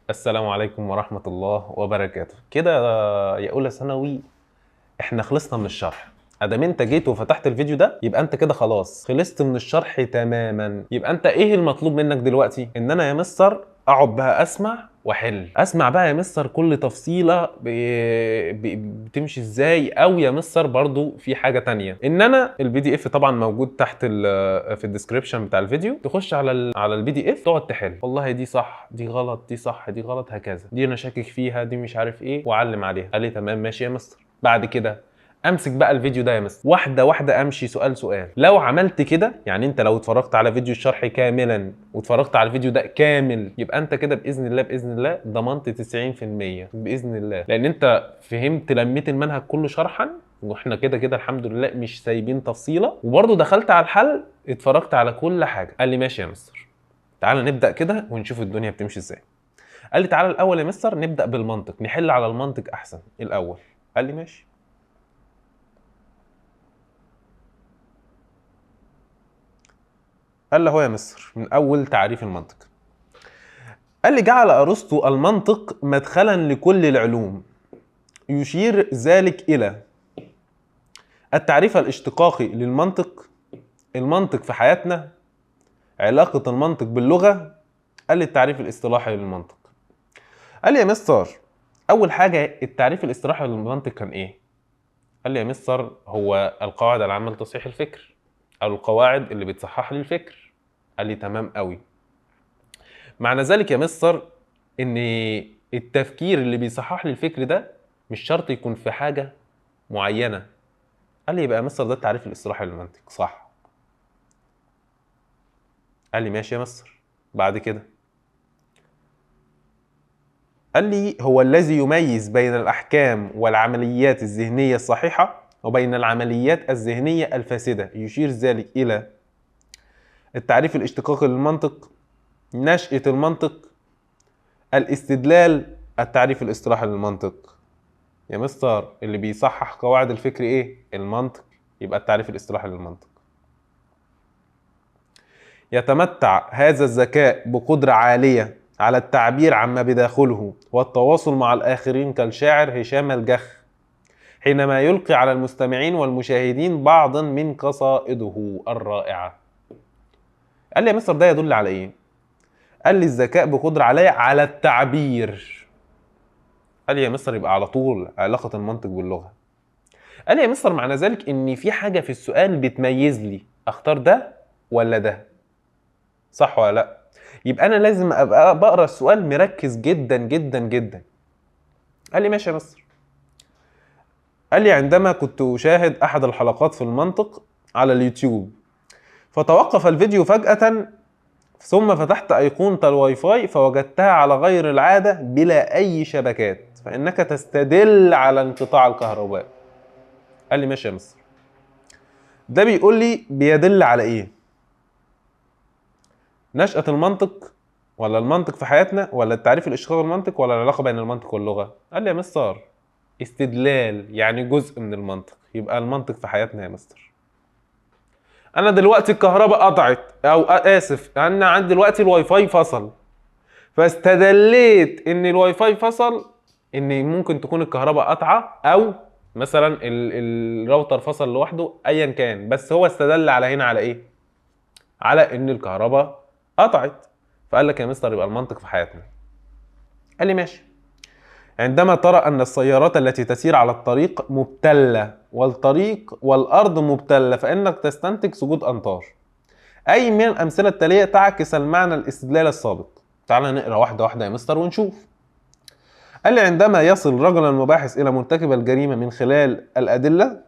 السلام عليكم ورحمة الله وبركاته. كده يا أولى ثانوي احنا خلصنا من الشرح. ادام انت جيت وفتحت الفيديو ده يبقى انت كده خلاص خلصت من الشرح تماما. يبقى انت ايه المطلوب منك دلوقتي؟ ان انا يا مستر اقعد بقى اسمع واحل، اسمع بقى يا مستر كل تفصيله بتمشي ازاي، او يا مستر برضو في حاجه تانية ان انا البي دي اف طبعا موجود تحت في الديسكريبشن بتاع الفيديو، تخش على البي دي اف تقعد تحل، والله دي صح دي غلط دي صح دي غلط هكذا، دي انا شاكك فيها دي مش عارف ايه، واعلم عليها. قال لي تمام ماشي يا مستر. بعد كده امسك بقى الفيديو ده يا مستر واحده واحده، امشي سؤال سؤال. لو عملت كده يعني انت لو اتفرجت على فيديو الشرح كاملا واتفرجت على الفيديو ده كامل، يبقى انت كده باذن الله باذن الله ضمنت 90% باذن الله، لان انت فهمت لميت المنهج كله شرحا، واحنا كده كده الحمد لله مش سايبين تفصيله، وبرده دخلت على الحل اتفرجت على كل حاجه. قال لي ماشي يا مستر، تعالى نبدا كده ونشوف الدنيا بتمشي ازاي. قال لي تعالى الاول يا مستر نبدا بالمنطق، نحل على المنطق احسن الاول. قال لي ماشي. قال له هو يا مستر من اول تعريف المنطق، قال لي جعل ارسطو المنطق مدخلا لكل العلوم، يشير ذلك الى التعريف الاشتقاقي للمنطق، المنطق في حياتنا، علاقة المنطق باللغة. قال لي التعريف الاصطلاحي للمنطق. قال لي يا مستر اول حاجة التعريف الاصطلاحي للمنطق كان ايه؟ قال لي يا مستر هو القواعد العامة لتصحيح الفكر، او القواعد اللي بتصحح لي الفكر. قال لي تمام قوي. معنى ذلك يا مستر ان التفكير اللي بيصحح لي الفكر ده مش شرط يكون في حاجه معينه. قال لي يبقى يا مستر ده التعريف الاصطلاحي للمنطق صح. قال لي ماشي يا مستر. بعد كده قال لي هو الذي يميز بين الاحكام والعمليات الذهنيه الصحيحه وبين العمليات الذهنيه الفاسده، يشير ذلك الى التعريف الاشتقاقي للمنطق، نشأة المنطق، الاستدلال، التعريف الاصطلاحي للمنطق. يا مستر اللي بيصحح قواعد الفكر ايه؟ المنطق، يبقى التعريف الاصطلاحي للمنطق. يتمتع هذا الذكاء بقدرة عالية على التعبير عما بداخله والتواصل مع الآخرين كالشاعر هشام الجح، حينما يلقي على المستمعين والمشاهدين بعضا من قصائده الرائعة. قال لي يا مستر ده يدل على ايه؟ قال لي الذكاء بقدرة عالية على التعبير. قال لي يا مستر يبقى على طول علاقة المنطق باللغة. قال لي يا مستر معنى ذلك ان في حاجه في السؤال بتميز لي اختار ده ولا ده، صح ولا لا؟ يبقى انا لازم ابقى بقرا السؤال مركز جدا جدا جدا. قال لي ماشي يا مستر. قال لي عندما كنت اشاهد احد الحلقات في المنطق على اليوتيوب، فتوقف الفيديو فجأة، ثم فتحت أيقونة الواي فاي فوجدتها على غير العادة بلا أي شبكات، فإنك تستدل على انقطاع الكهرباء. قال لي ماشي يا مستر. ده بيقول لي بيدل على إيه؟ نشأة المنطق، ولا المنطق في حياتنا، ولا التعريف الاشتقاقي للمنطق، ولا العلاقة بين المنطق واللغة؟ قال لي يا مستر استدلال يعني جزء من المنطق، يبقى المنطق في حياتنا يا مستر. انا دلوقتي الكهرباء قطعت، او اسف انا عندي دلوقتي الواي فاي فصل، فاستدليت ان الواي فاي فصل ان ممكن تكون الكهرباء قطعة، او مثلا الراوتر فصل لوحده، ايا كان، بس هو استدل على هنا على ايه؟ على ان الكهرباء قطعت. فقال لك يا مستر يبقى المنطق في حياتنا. قال لي ماشي. عندما ترى ان السيارات التي تسير على الطريق مبتلة والطريق والارض مبتلة، فانك تستنتج سجود امطار. اي من الامثله التاليه تعكس المعنى الاستدلال السابق؟ تعال نقرا واحده واحده يا مستر ونشوف. قال لي عندما يصل رجل المباحث الى مرتكب الجريمه من خلال الادله،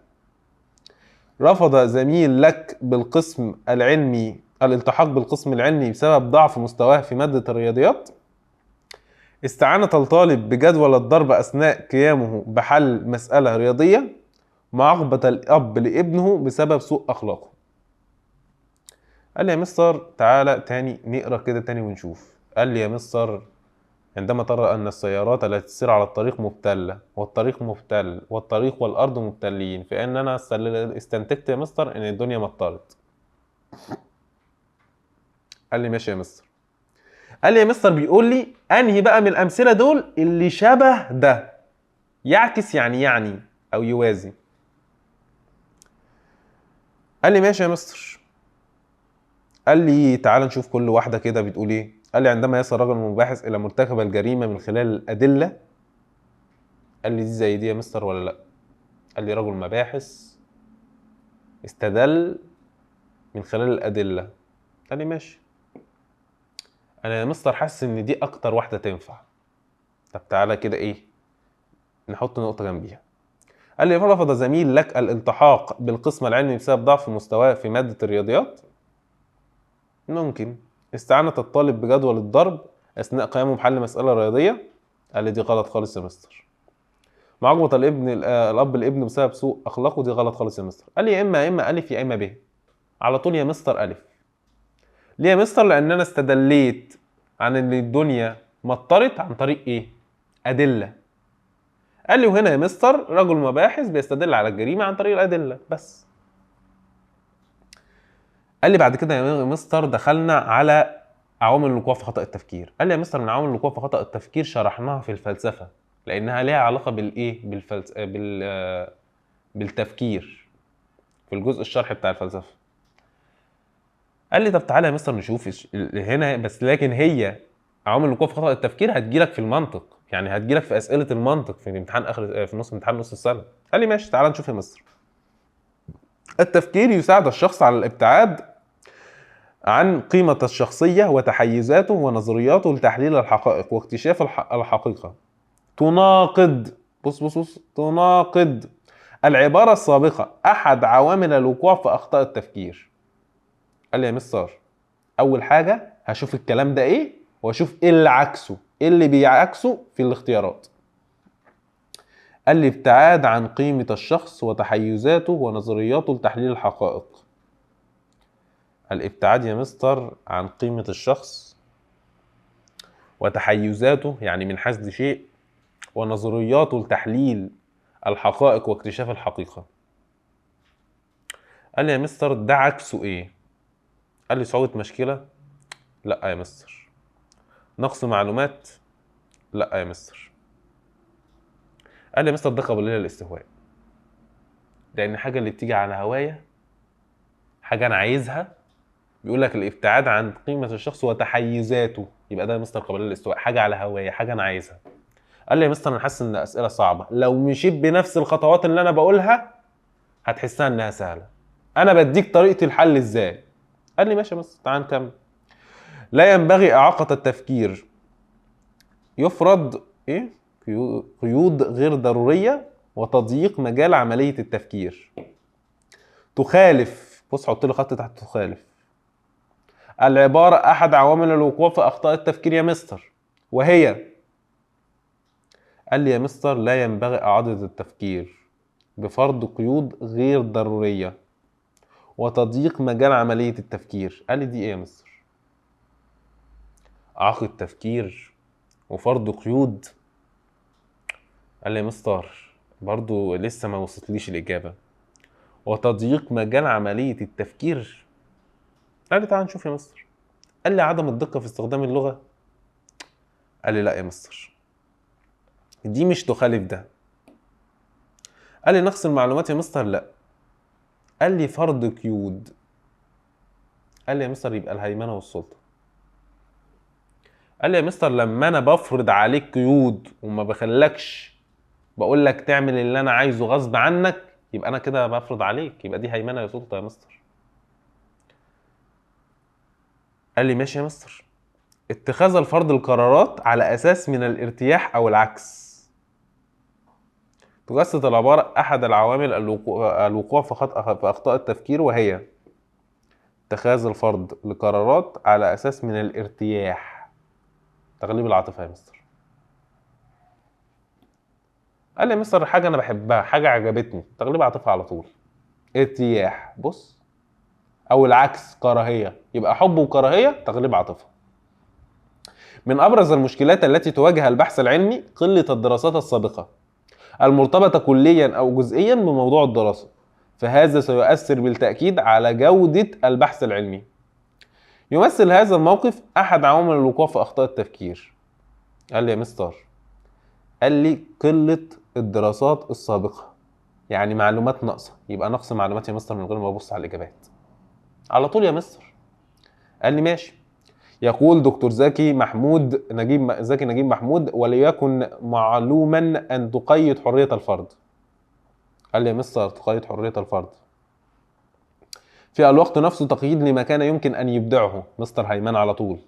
رفض زميل لك بالقسم العلمي الالتحاق بالقسم العلمي بسبب ضعف مستواه في مادة الرياضيات، استعانة الطالب بجدول الضرب أثناء قيامه بحل مسألة رياضية، معاقبة الأب لابنه بسبب سوء أخلاقه. قال لي يا مستر تعالى تاني نقرا كده تاني ونشوف. قال لي يا مستر عندما ترى أن السيارات التي تسير على الطريق مبتلة والطريق مبتل والطريق والأرض مبتلين، فإن أنا استنتجت يا مستر إن الدنيا مطرت. قال لي ماشي يا مستر. قال لي يا مستر بيقول لي انهي بقى من الامثله دول اللي شبه ده، يعكس يعني او يوازي. قال لي ماشي يا مستر. قال لي تعال نشوف كل واحده كده بتقول ايه. قال لي عندما يصل رجل مباحث الى مرتكب الجريمه من خلال الادله. قال لي دي زي دي يا مستر ولا لا؟ قال لي رجل مباحث استدل من خلال الادله. قال لي ماشي. انا يا مستر حاسس ان دي اكتر واحده تنفع. طب تعالى كده ايه، نحط نقطه جنبيها. قال لي رفض زميل لك الالتحاق بالقسم العلمي بسبب ضعف مستواه في ماده الرياضيات. ممكن. استعانة الطالب بجدول الضرب اثناء قيامه بحل مساله رياضيه. قال لي دي غلط خالص يا مستر. معاقبه الاب الابن بسبب سوء اخلاقه، دي غلط خالص يا مستر. قال لي يا اما الف يا اما ب. على طول يا مستر الف. ليه يا مستر؟ لان انا استدليت عن ان الدنيا مطرت عن طريق ايه؟ ادله. قال لي وهنا يا مستر رجل مباحث بيستدل على الجريمه عن طريق الادله بس. قال لي بعد كده يا مستر دخلنا على عوامل الوقوع في خطأ التفكير. قال لي يا مستر من عوامل الوقوع في خطأ التفكير شرحناها في الفلسفه لانها ليها علاقه بالايه؟ بالتفكير في الجزء الشرح بتاع الفلسفه. قال لي طب تعالى يا مستر نشوف هنا بس، لكن هي عوامل الوقوع في خطأ التفكير هتجيلك في المنطق، يعني هتجيلك في اسئله المنطق في امتحان في امتحان نص السنه. قال لي ماشي تعالى نشوف يا مستر. التفكير يساعد الشخص على الابتعاد عن قيمة الشخصية وتحيزاته ونظرياته لتحليل الحقائق واكتشاف الحقيقة. تناقض بص تناقض العبارة السابقة أحد عوامل الوقوع في أخطاء التفكير. قال لي يا مستر أول حاجة هشوف الكلام ده إيه واشوف إيه اللي عكسه، إيه اللي بيعكسه في الاختيارات. قال لي ابتعاد عن قيمة الشخص وتحيزاته ونظرياته لتحليل الحقائق. الابتعاد يا مستر عن قيمة الشخص وتحيزاته يعني من حسد شيء، ونظرياته لتحليل الحقائق واكتشاف الحقيقة. قال لي يا مستر ده عكسه ايه؟ قال لي صعوبة مشكلة. لا يا مستر. نقص معلومات. لا يا مستر. قال لي يا مستر ده قابلية للاستهواء، لان حاجة اللي بتيجي على هوايا، حاجة انا عايزها. بيقول لك الابتعاد عن قيمة الشخص وتحيزاته، يبقى ده يا مستر قابلية للاستهواء، حاجة على هوايا، حاجة انا عايزها. قال لي يا مستر انا حاسس ان الاسئله صعبه، لو مشيت بنفس الخطوات اللي انا بقولها هتحسها انها سهله. انا بديك طريقه الحل ازاي. قال لي ماشي يا مستر تعال نكمل. لا ينبغي اعاقه التفكير. يفرض ايه؟ قيود غير ضروريه وتضييق مجال عمليه التفكير. تخالف، بص حط لي خط تحت تخالف العباره احد عوامل الوقوع في اخطاء التفكير يا مستر، وهي. قال لي يا مستر لا ينبغي إعادة التفكير بفرض قيود غير ضرورية وتضييق مجال عملية التفكير. قال لي دي ايه يا مستر؟ إعاقة التفكير وفرض قيود. قال لي يا مستر برضو لسه ما وصلتليش الإجابة. وتضييق مجال عملية التفكير. قال لي تعال نشوف يا مستر. قال لي عدم الدقة في استخدام اللغة. قال لي لا يا مستر دي مش تخالف ده. قال لي نقص المعلومات يا مستر. لا. قال لي فرض قيود. قال لي يا مستر يبقى الهيمنة والسلطة. قال لي يا مستر لما انا بفرض عليك قيود وما بخلكش، بقول لك تعمل اللي انا عايزه غصب عنك، يبقى انا كده بفرض عليك، يبقى دي هيمنة يا سلطة يا مستر. قال لي ماشي يا مستر. اتخاذ الفرض القرارات على اساس من الارتياح او العكس. تجسد العبارة احد العوامل الوقوع في اخطاء التفكير، وهي اتخاذ الفرض لقرارات على اساس من الارتياح. تغليب العاطفة يا مستر. قال لي يا مستر حاجة أنا بحبها، حاجة عجبتني، تغليب عاطفة على طول. ارتياح بص، أو العكس كراهية، يبقى حب وكراهية تغليب عاطفة. من أبرز المشكلات التي تواجه البحث العلمي قلة الدراسات السابقة المرتبطة كليا أو جزئيا بموضوع الدراسة، فهذا سيؤثر بالتأكيد على جودة البحث العلمي. يمثل هذا الموقف احد عوامل الوقوع في اخطاء التفكير. قال لي يا مستر، قال لي قلة الدراسات السابقة، يعني معلومات ناقصة. يبقى نقص معلومات يا مستر من غير ما ابص على الاجابات على طول يا مستر. قال لي ماشي. يقول دكتور زكي نجيب محمود: وليكن معلوما ان تقيد حرية الفرد. قال لي يا مستر تقيد حرية الفرد في الوقت نفسه تقييد لما كان يمكن ان يبدعه. مستر هيمنة على طول،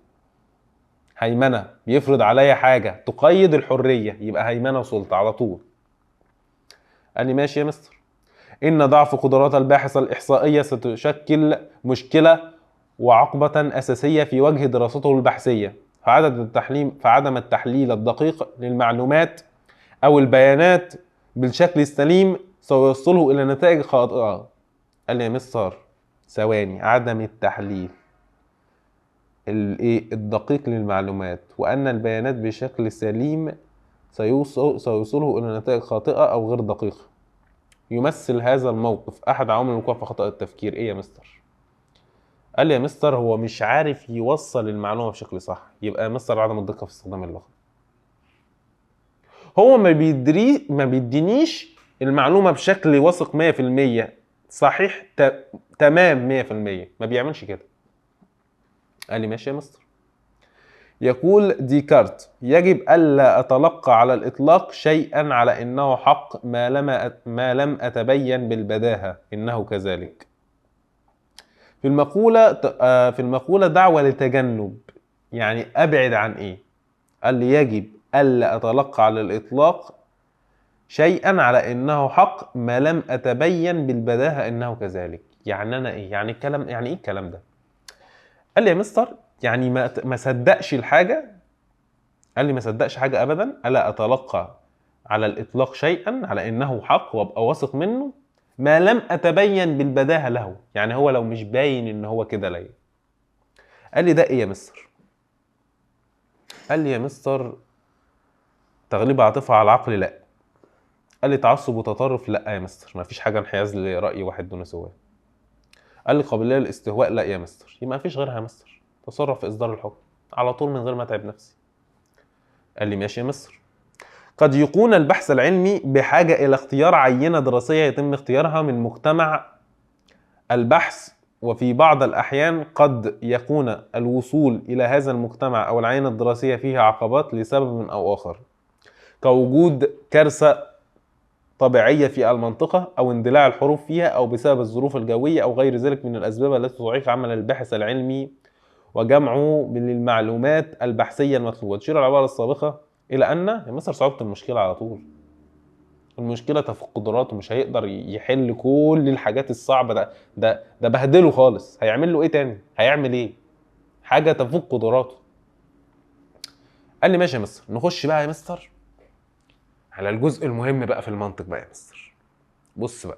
هيمنة بيفرض عليا حاجة تقيد الحرية، يبقى هيمنة وسلطة على طول. قال لي ماشي يا مستر. إن ضعف قدرات الباحث الإحصائية ستشكل مشكلة وعقبة أساسية في وجه دراسته البحثية، فعدم التحليل الدقيق للمعلومات أو البيانات بالشكل السليم سيوصله إلى نتائج خاطئة. قال لي يا مستر ثواني، عدم التحليل الدقيق للمعلومات وأن البيانات بشكل سليم سيوصله إلى نتائج خاطئة أو غير دقيقة. يمثل هذا الموقف أحد عوامل الوقوع في خطأ التفكير. إيه يا مستر؟ قال لي يا مستر هو مش عارف يوصل المعلومة بشكل صح. يبقى يا مستر عدم الدقة في استخدام اللغة. هو ما بيدينيش المعلومة بشكل واثق 100% صحيح تمام 100%، ما بيعملش كده. قال لي ماشي يا مستر. يقول ديكارت: يجب ألا أتلقى على الإطلاق شيئا على إنه حق ما لم أتبين بالبداهة إنه كذلك. في المقولة دعوة لتجنب، يعني أبعد عن إيه؟ قال لي يجب ألا أتلقى على الإطلاق شيئا على إنه حق ما لم أتبين بالبداهة إنه كذلك. يعني أنا إيه؟ يعني إيه الكلام ده؟ قال لي يا مستر يعني ما صدقش الحاجة. قال لي ما صدقش حاجة أبدا. ألا أتلقى على الإطلاق شيئا على إنه حق وأبقى واثق منه ما لم أتبين بالبداهة له، يعني هو لو مش باين إن هو كده ليا. قال لي ده إيه يا مستر؟ قال لي يا مستر تغليب عاطفة على العقل لا. قال لي تعصب وتطرف لا يا مستر، ما فيش حاجة انحياز لرأي واحد دون سواه. قال لي قابلية للاستهواء لا يا مستر، يبقى ما فيش غيرها يا مستر. تصرف في إصدار الحكم على طول من غير ما أتعب نفسي. قال لي ماشي يا مستر. قد يكون البحث العلمي بحاجة إلى اختيار عينة دراسية يتم اختيارها من مجتمع البحث، وفي بعض الأحيان قد يكون الوصول إلى هذا المجتمع أو العينة الدراسية فيها عقبات لسبب أو آخر، كوجود كارثة طبيعية في المنطقة أو اندلاع الحروب فيها أو بسبب الظروف الجوية أو غير ذلك من الأسباب التي تعيق عمل الباحث العلمي وجمعه من المعلومات البحثية المطلوبة. تشير العبارة السابقة إلى أن يا مستر صعوبة المشكلة على طول. المشكلة تفوق قدراته، مش هيقدر يحل كل الحاجات الصعبة. ده بهدله خالص. هيعمل له إيه تاني؟ هيعمل إيه؟ حاجة تفوق قدراته. قال لي ماشي يا مستر. نخش بقى يا مستر على الجزء المهم بقى في المنطق بقى يا مستر. بص بقى،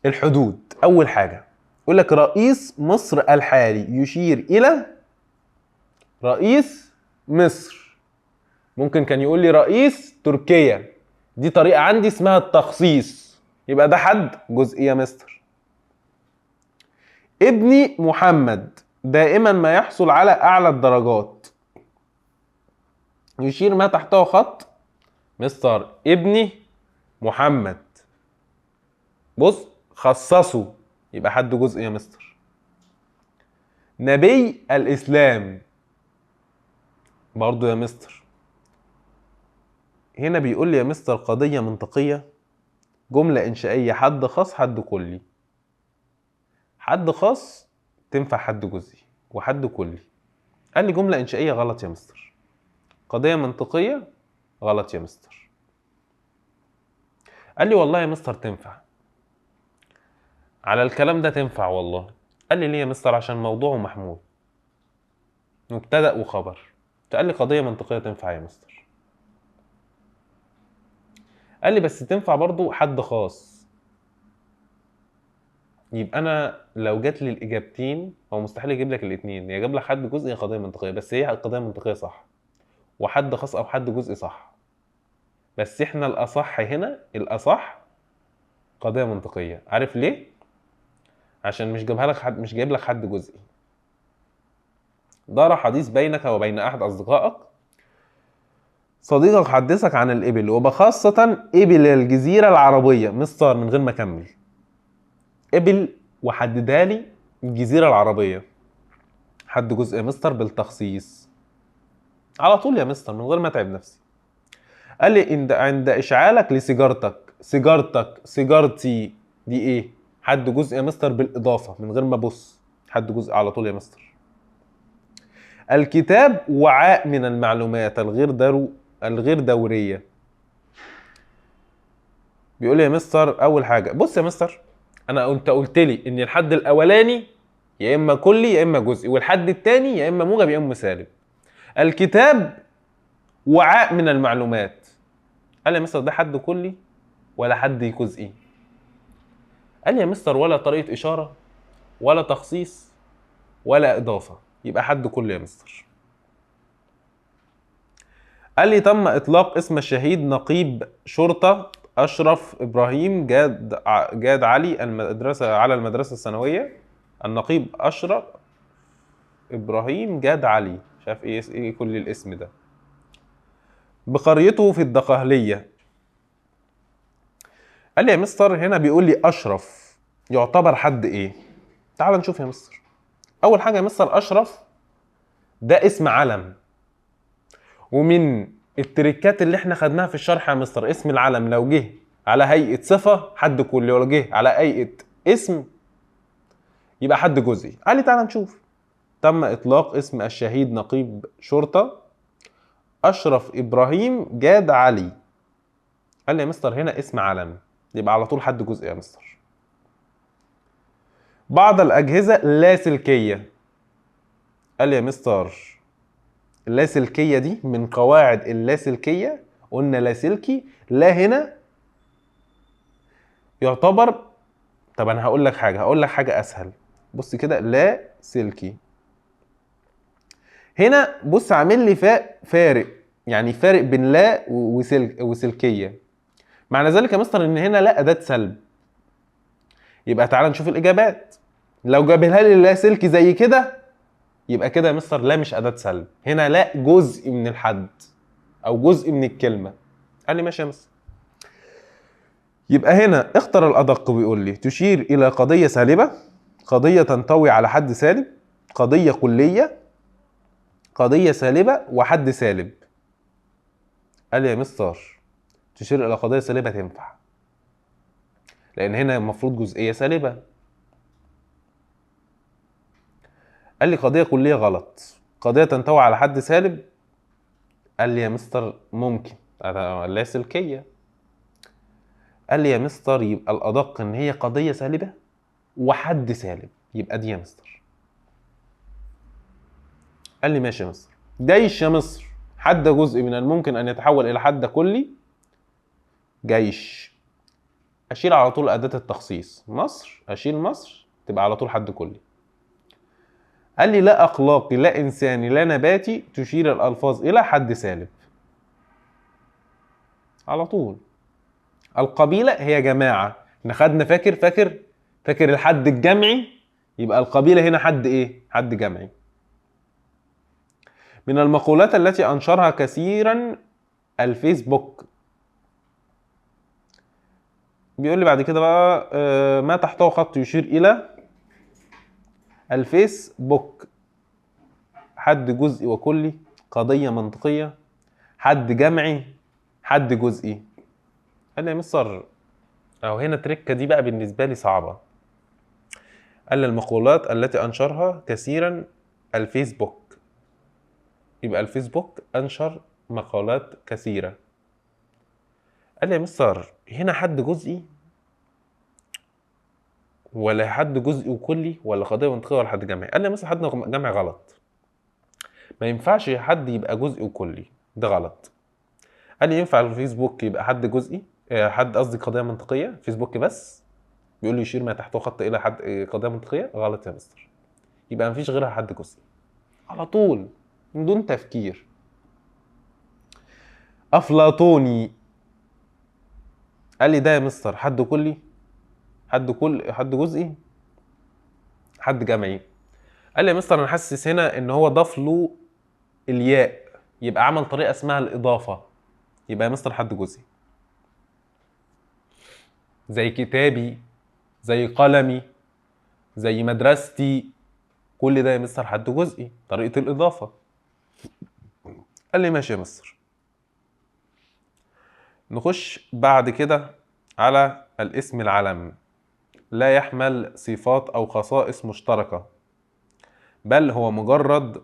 الحدود. أول حاجة يقول لك رئيس مصر الحالي يشير إلى رئيس مصر. ممكن كان يقول لي رئيس تركيا، دي طريقة عندي اسمها التخصيص. يبقى ده حد جزئي يا مستر. ابني محمد دائما ما يحصل على أعلى الدرجات، يشير ما تحته خط مستر ابني محمد. بص خصصه، يبقى حد جزئي يا مستر. نبي الإسلام برضو يا مستر. هنا بيقول لي يا مستر قضية منطقية، جملة إنشائية، حد خاص حد كلي. حد خاص تنفع حد جزئي وحد كلي. قال لي جملة إنشائية غلط يا مستر. قضية منطقية غلط يا مستر. قال لي والله يا مستر تنفع، على الكلام ده تنفع والله. قال لي ليه يا مستر؟ عشان موضوعه محمول، مبتدأ وخبر. قال لي قضية منطقية تنفع يا مستر. قال لي بس تنفع برضو حد خاص. يبقى انا لو جات لي الاجابتين هو مستحيل يجيب لك الاثنين، يا جاب لك حد جزئي يا قضيه منطقيه. بس هي قضيه منطقيه صح، وحد خاص او حد جزئي صح. بس احنا الاصح هنا، الاصح قضيه منطقيه. عارف ليه؟ عشان مش جايب لك حد جزئي. دار حديث بينك وبين احد اصدقائك، صديقك حدثك عن الإبل وبخاصة إبل الجزيرة العربية. مستر من غير ما أكمل، إبل وحددها لي الجزيرة العربية، حد جزء يا مستر بالتخصيص على طول يا مستر من غير ما أتعب نفسي. قال لي عند إشعالك لسيجارتك، سيجارتي دي إيه؟ حد جزء يا مستر بالإضافة من غير ما أبص، حد جزء على طول يا مستر. الكتاب وعاء من المعلومات الغير دورية. بيقول لي يا مستر اول حاجه بص يا مستر، انت قلت لي ان الحد الاولاني يا اما كلي يا اما جزئي، والحد الثاني يا اما موجب يا اما سالب. الكتاب وعاء من المعلومات. قال لي يا مستر ده حد كلي ولا حد جزئي؟ قال لي يا مستر ولا طريقه اشاره ولا تخصيص ولا اضافه، يبقى حد كلي يا مستر. قال لي تم اطلاق اسم الشهيد نقيب شرطه اشرف ابراهيم جاد علي على المدرسه الثانويه. النقيب اشرف ابراهيم جاد علي، مش عارف ايه كل الاسم ده، بقريته في الدقهليه. قال لي يا مستر هنا بيقول لي اشرف يعتبر حد ايه؟ تعال نشوف يا مستر. اول حاجه يا مستر اشرف ده اسم علم، ومن التريكات اللي احنا خدناها في الشرح يا مستر اسم العلم لو جه على هيئه صفه حد كلي، ولو جه على هيئه اسم يبقى حد جزئي. قال لي تعال نشوف. تم اطلاق اسم الشهيد نقيب شرطه اشرف ابراهيم جاد علي. قال لي يا مستر هنا اسم علم، يبقى على طول حد جزئي يا مستر. بعض الاجهزه اللاسلكيه. قال لي يا مستر اللاسلكيه دي من قواعد اللاسلكيه، قلنا لاسلكي لا هنا يعتبر. طب انا هقول لك حاجه اسهل. بص كده لاسلكي هنا، بص عامل لي فارق، يعني فارق بين لا وسلكيه. معنى ذلك يا مستر ان هنا لا اداه سلب. يبقى تعالى نشوف الاجابات. لو جابها لي لا سلكي زي كده يبقى كده يا مستر لا مش اداه سلب، هنا لا جزء من الحد او جزء من الكلمه. قال لي ماشي يا مستر. يبقى هنا اختر الادق. بيقول لي تشير الى قضيه سالبه، قضيه تنطوي على حد سالب، قضيه كليه، قضيه سالبه وحد سالب. قال لي يا مستر تشير الى قضيه سالبه تنفع، لان هنا المفروض جزئيه سالبه. قال لي قضيه كليه غلط، قضيه تنطوي على حد سالب. قال لي يا مستر ممكن لاسلكيه. قال لي يا مستر يبقى الادق ان هي قضيه سالبه وحد سالب، يبقى دي يا مستر. قال لي ماشي يا مستر. جيش يا مصر حد جزء من الممكن ان يتحول الى حد كلي. جيش اشيل على طول اداه التخصيص، مصر اشيل مصر تبقى على طول حد كلي. قال لي لا اخلاقي لا انساني لا نباتي تشير الالفاظ الى حد سالب على طول. القبيله هي جماعه، احنا خدنا فاكر الحد الجمعي، يبقى القبيله هنا حد ايه؟ حد جمعي. من المقولات التي انشرها كثيرا الفيسبوك. بيقول لي بعد كده بقى ما تحته خط يشير الى الفيسبوك. حد جزئي وكلي، قضيه منطقيه، حد جمعي، حد جزئي. قال لي يا مستر اهو هنا التركه دي بقى بالنسبه لي صعبه. قال لي المقولات التي انشرها كثيرا الفيسبوك، يبقى الفيسبوك انشر مقالات كثيره. قال لي يا مستر هنا حد جزئي ولا حد جزئي وكلي ولا قضيه منطقيه ولا حد جمعي؟ قال لي يا مستر حد جمعي غلط، ما ينفعش حد يبقى جزئي وكلي، ده غلط. قال لي ينفع الفيسبوك يبقى حد جزئي، حد قصدي قضيه منطقيه فيسبوك بس. بيقول لي يشير ما تحته خط الى حد قضيه منطقيه. غلط يا مستر، يبقى مفيش غيرها حد جزئي على طول من دون تفكير. افلاطوني. قال لي ده يا مستر حد كلي، حد جزئي، حد جمعي. قال لي يا مستر انا حاسس هنا ان هو ضاف له الياء، يبقى عمل طريقه اسمها الاضافه، يبقى يا مستر حد جزئي. زي كتابي، زي قلمي، زي مدرستي، كل ده يا مستر حد جزئي، طريقه الاضافه. قال لي ماشي يا مستر. نخش بعد كده على الاسم العلم. لا يحمل صفات أو خصائص مشتركة، بل هو مجرد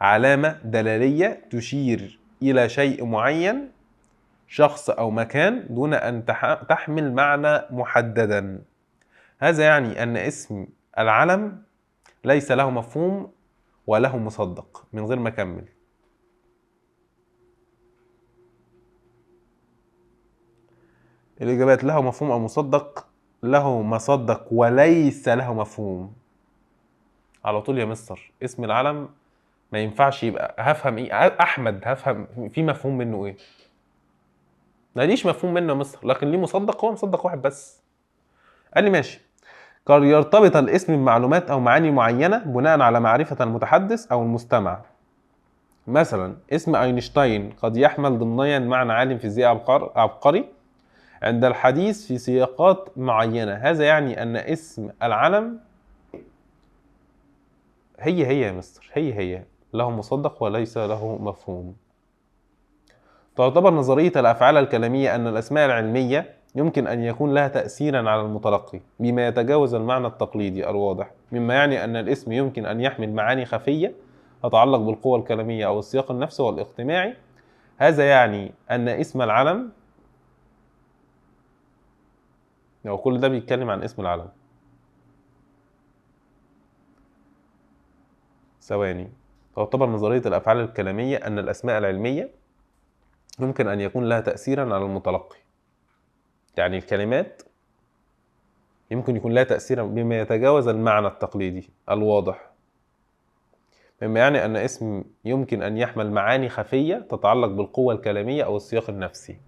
علامة دلالية تشير إلى شيء معين، شخص أو مكان، دون أن تحمل معنى محددا. هذا يعني أن اسم العلم ليس له مفهوم وله مصدق. من غير ما أكمل، الإجابات له مفهوم أو مصدق، له مصدق وليس له مفهوم. على طول يا مستر اسم العلم ما ينفعش يبقى هفهم ايه احمد، هفهم في مفهوم منه ايه؟ ماليش مفهوم منه يا مستر، لكن ليه مصدق، هو مصدق واحد بس. قال لي ماشي. قد يرتبط الاسم بمعلومات او معاني معينه بناء على معرفه المتحدث او المستمع. مثلا اسم اينشتاين قد يحمل ضمنيا معنى عالم فيزيائي عبقري عند الحديث في سياقات معينه. هذا يعني ان اسم العلم هي يا مستر، هي له مصدق وليس له مفهوم. تعتبر نظرية الأفعال الكلامية أن الأسماء العلمية يمكن أن يكون لها تأثيرا على المتلقي بما يتجاوز المعنى التقليدي الواضح، مما يعني أن الاسم يمكن أن يحمل معاني خفية تتعلق بالقوة الكلامية أو السياق النفسي والاجتماعي. هذا يعني أن اسم العلم، لو كل ده بيتكلم عن اسم العلم، ثواني. تعتبر نظرية الأفعال الكلامية أن الأسماء العلمية يمكن أن يكون لها تأثيرا على المتلقي، يعني الكلمات يمكن يكون لها تأثيرا بما يتجاوز المعنى التقليدي الواضح، مما يعني أن اسم يمكن أن يحمل معاني خفية تتعلق بالقوة الكلامية أو السياق النفسي.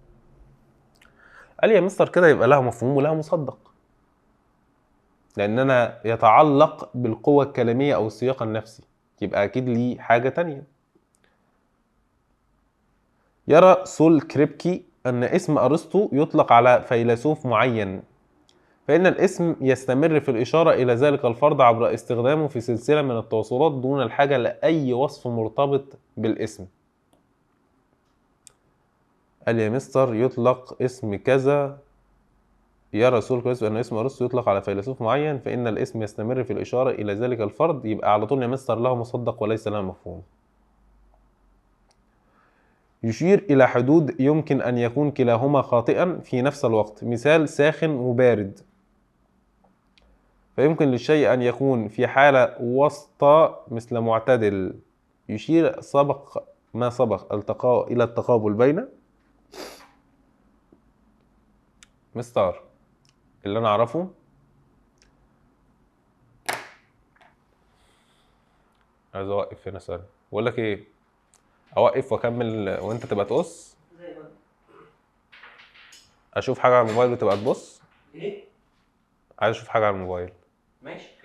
قال لي يا مستر كده يبقى لها مفهوم ولها مصدق، لأننا يتعلق بالقوة الكلامية أو السياق النفسي، يبقى أكيد ليه حاجة تانية. يرى سول كريبكي أن اسم أرسطو يطلق على فيلسوف معين، فإن الاسم يستمر في الإشارة إلى ذلك الفرد عبر استخدامه في سلسلة من التواصلات دون الحاجة لأي وصف مرتبط بالاسم. قال يا مستر يطلق اسم كذا، يرى سول كريبكي أن اسم أرسطو يطلق على فيلسوف معين فإن الاسم يستمر في الإشارة إلى ذلك الفرد، يبقى على طول يا مستر له مصدق وليس له مفهوم. يشير إلى حدود يمكن أن يكون كلاهما خاطئا في نفس الوقت، مثال ساخن وبارد. فيمكن للشيء أن يكون في حالة وسطى مثل معتدل. يشير ما سبق إلى التقابل بين مستر. اللي أنا أعرفه عايز أوقف هنا ثانية. بقول لك إيه، أوقف وأكمل وأنت تبقى تقص؟ أشوف حاجة على الموبايل وتبقى تبص؟ إيه؟ عايز أشوف حاجة على الموبايل. ماشي.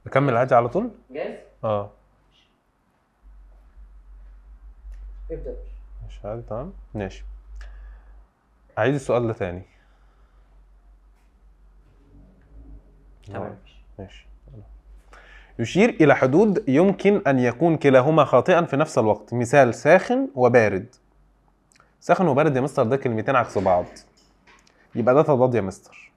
أكمل عادي على طول؟ جاهز؟ ابدأ. مش عادي، تمام ماشي. عايز السؤال ده تاني. تمام ماشي. يشير إلى حدود يمكن أن يكون كلاهما خاطئا في نفس الوقت، مثال ساخن وبارد. ساخن وبارد يا مستر ده كلمتين عكس بعض، يبقى ده تضاد يا مستر.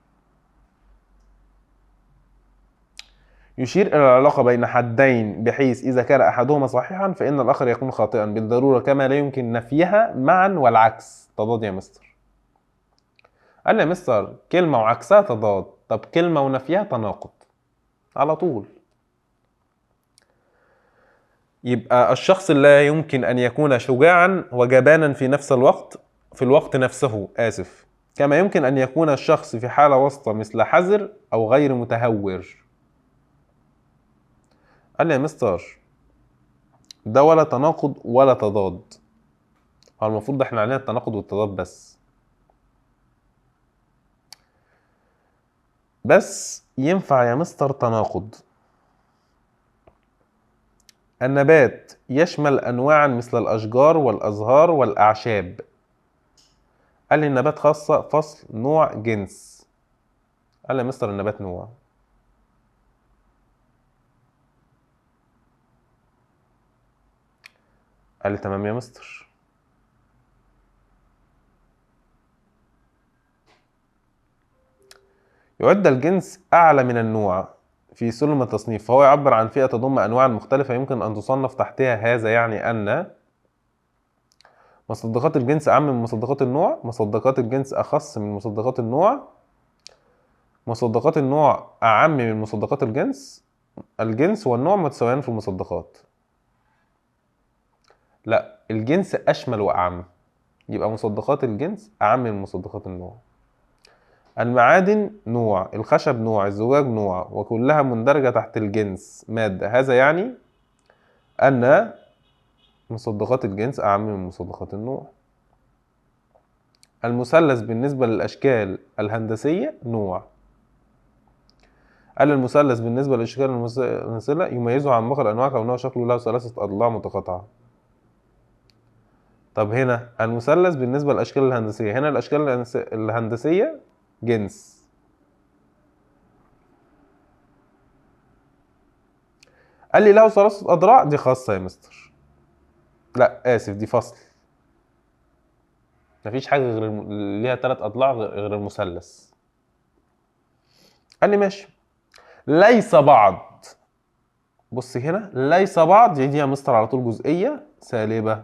يشير إلى العلاقة بين حدين بحيث إذا كان أحدهما صحيحا فإن الآخر يكون خاطئا بالضرورة كما لا يمكن نفيها معا، والعكس تضاد يا مستر. قال لي يا مستر كلمة وعكسها تضاد، طب كلمة ونفيها تناقض على طول. يبقى الشخص لا يمكن أن يكون شجاعا وجبانا في نفس الوقت، في الوقت نفسه آسف، كما يمكن أن يكون الشخص في حالة وسطى مثل حذر أو غير متهور. قال لي يا مستر ده ولا تناقض ولا تضاد، هو المفروض احنا علينا التناقض والتضاد بس ينفع يا مستر تناقض. النبات يشمل أنواعا مثل الأشجار والأزهار والأعشاب. قال لي النبات خاصة فصل نوع جنس. قال لي يا مستر النبات نوع. قال لي تمام يا مستر. يعد الجنس أعلى من النوع في سلم التصنيف، فهو يعبر عن فئة تضم أنواع مختلفة يمكن أن تصنف تحتها. هذا يعني أن مصدقات الجنس أعم من مصدقات النوع، مصدقات الجنس أخص من مصدقات النوع، مصدقات النوع أعم من مصدقات الجنس والنوع متساويان في المصدقات. لا، الجنس أشمل وأعم، يبقى مصدقات الجنس أعم من مصدقات النوع. المعادن نوع، الخشب نوع، الزجاج نوع، وكلها مندرجة تحت الجنس مادة. هذا يعني أن مصدقات الجنس أعم من مصدقات النوع. المثلث بالنسبة للأشكال الهندسية نوع. قال المثلث بالنسبة للأشكال المماثلة يميزه عن باقي الأنواع كونه شكله له ثلاثة أضلاع متقاطعة. طب هنا المثلث بالنسبة للأشكال الهندسية، هنا الأشكال الهندسية جنس. قال لي له ثلاثة أضلاع، دي خاصة يا مستر. لا آسف، دي فصل. مفيش حاجة غير ليها 3 أضلاع غير المثلث. قال لي ماشي. ليس بعض، بص هنا ليس بعض، دي يا مستر على طول جزئية سالبة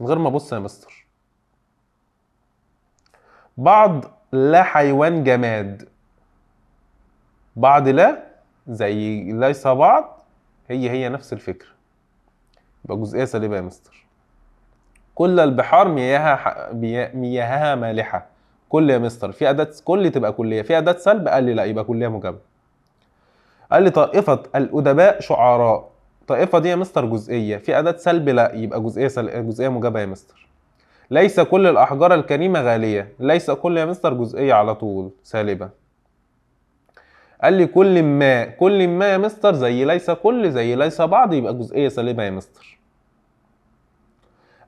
من غير ما ابص يا مستر. بعض لا حيوان جماد، بعض لا زي ليس بعض هي نفس الفكرة، يبقى جزئية سالبة يا مستر. كل البحار مياهها مالحة. كل يا مستر في أداة كل تبقى كلية، في أداة سلب قال لي لا يبقى كلية موجبة. قال لي طائفة الأدباء شعراء، طائفة دي يا مستر جزئية، في أداة سلب لا يبقى جزئية موجبة يا مستر. ليس كل الأحجار الكريمة غالية، ليس كل يا مستر جزئية على طول سالبة. قال لي كل ما يا مستر زي ليس كل زي ليس بعض يبقى جزئية سالبة يا مستر.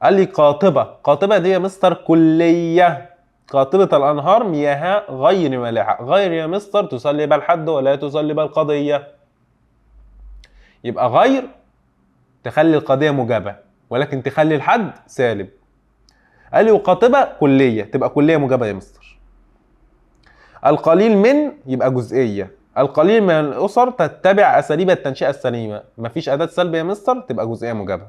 قال لي قاطبة دي يا مستر كلية، قاطبة الأنهار مياهها غير مالحة، غير يا مستر تسلب الحد ولا تسلب القضية، يبقى غير تخلي القضية موجبة ولكن تخلي الحد سالب. قال لي وقاطبة كلية تبقى كلية موجبة يا مستر. القليل من يبقى جزئية، القليل من الأسر تتبع أساليب التنشئة السليمة، مفيش أداة سلب يا مستر تبقى جزئية موجبة.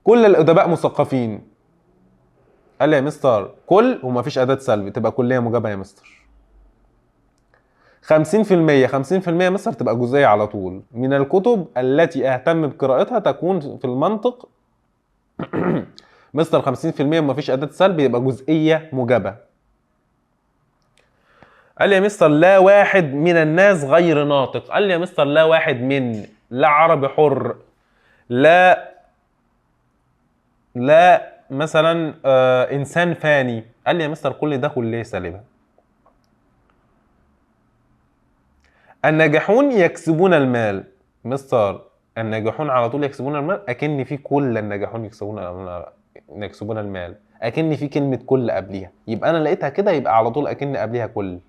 كل الأدباء مثقفين، قال لي يا مستر كل ومفيش أداة سلب تبقى كلية موجبة يا مستر. 50% 50% يا مستر تبقى جزئية على طول. من الكتب التي أهتم بقراءتها تكون في المنطق مستر 50% ومفيش أداة سلب يبقى جزئية موجبة. قال لي يا مستر لا واحد من الناس غير ناطق. قال لي يا مستر لا واحد من، لا عربي حر، لا مثلا إنسان فاني. قال لي يا مستر كل ده كلية سالبة. الناجحون يكسبون المال. مستر الناجحون على طول يكسبون المال، أكن في كل الناجحون يكسبون المال، أكن في كلمة كل قبليها، يبقى أنا لقيتها كده يبقى على طول أكن قبليها كل،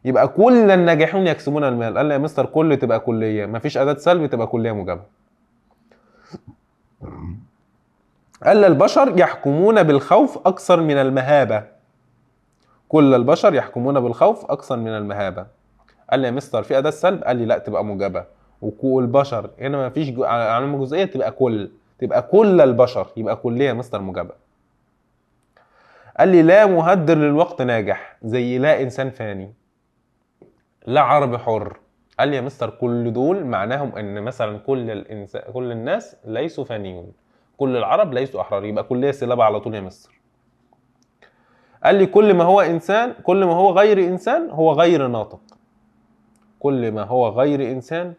يبقى كل الناجحون يكسبون المال. قال لي يا مستر كل تبقى كلية، مفيش أداة سلب تبقى كلية موجبة. قال البشر يحكمون بالخوف أكثر من المهابة. كل البشر يحكمون بالخوف أكثر من المهابة. قال لي يا مستر في أداة سلب؟ قال لي لا، تبقى موجبة. والبشر هنا ما فيش علامة جزئية، تبقى كل البشر، يبقى كلية مستر موجبة. قال لي لا مهدر للوقت ناجح، زي لا إنسان فاني، لا عربي حر. قال لي يا مستر كل دول معناهم ان مثلا كل الناس ليسوا فانيون، كل العرب ليسوا احرار، يبقى كلية سلابة على طول يا مستر. قال لي كل ما هو انسان، كل ما هو غير انسان هو غير ناطق. كل ما هو غير انسان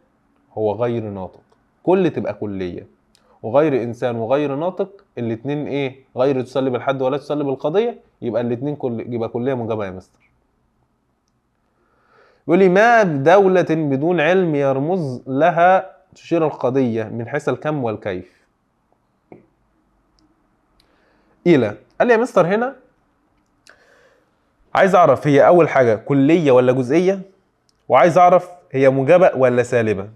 هو غير ناطق. كل تبقى كلية، وغير انسان وغير ناطق الاتنين ايه؟ غير تسلب الحد ولا تسلب القضية، يبقى الاتنين يبقى كلية موجبة يا مستر. يقول لي ما دولة بدون علم يرمز لها تشير القضية من حيث الكم والكيف إلى. قال لي يا مستر هنا عايز أعرف هي أول حاجة كلية ولا جزئية، وعايز أعرف هي موجبة ولا سالبة.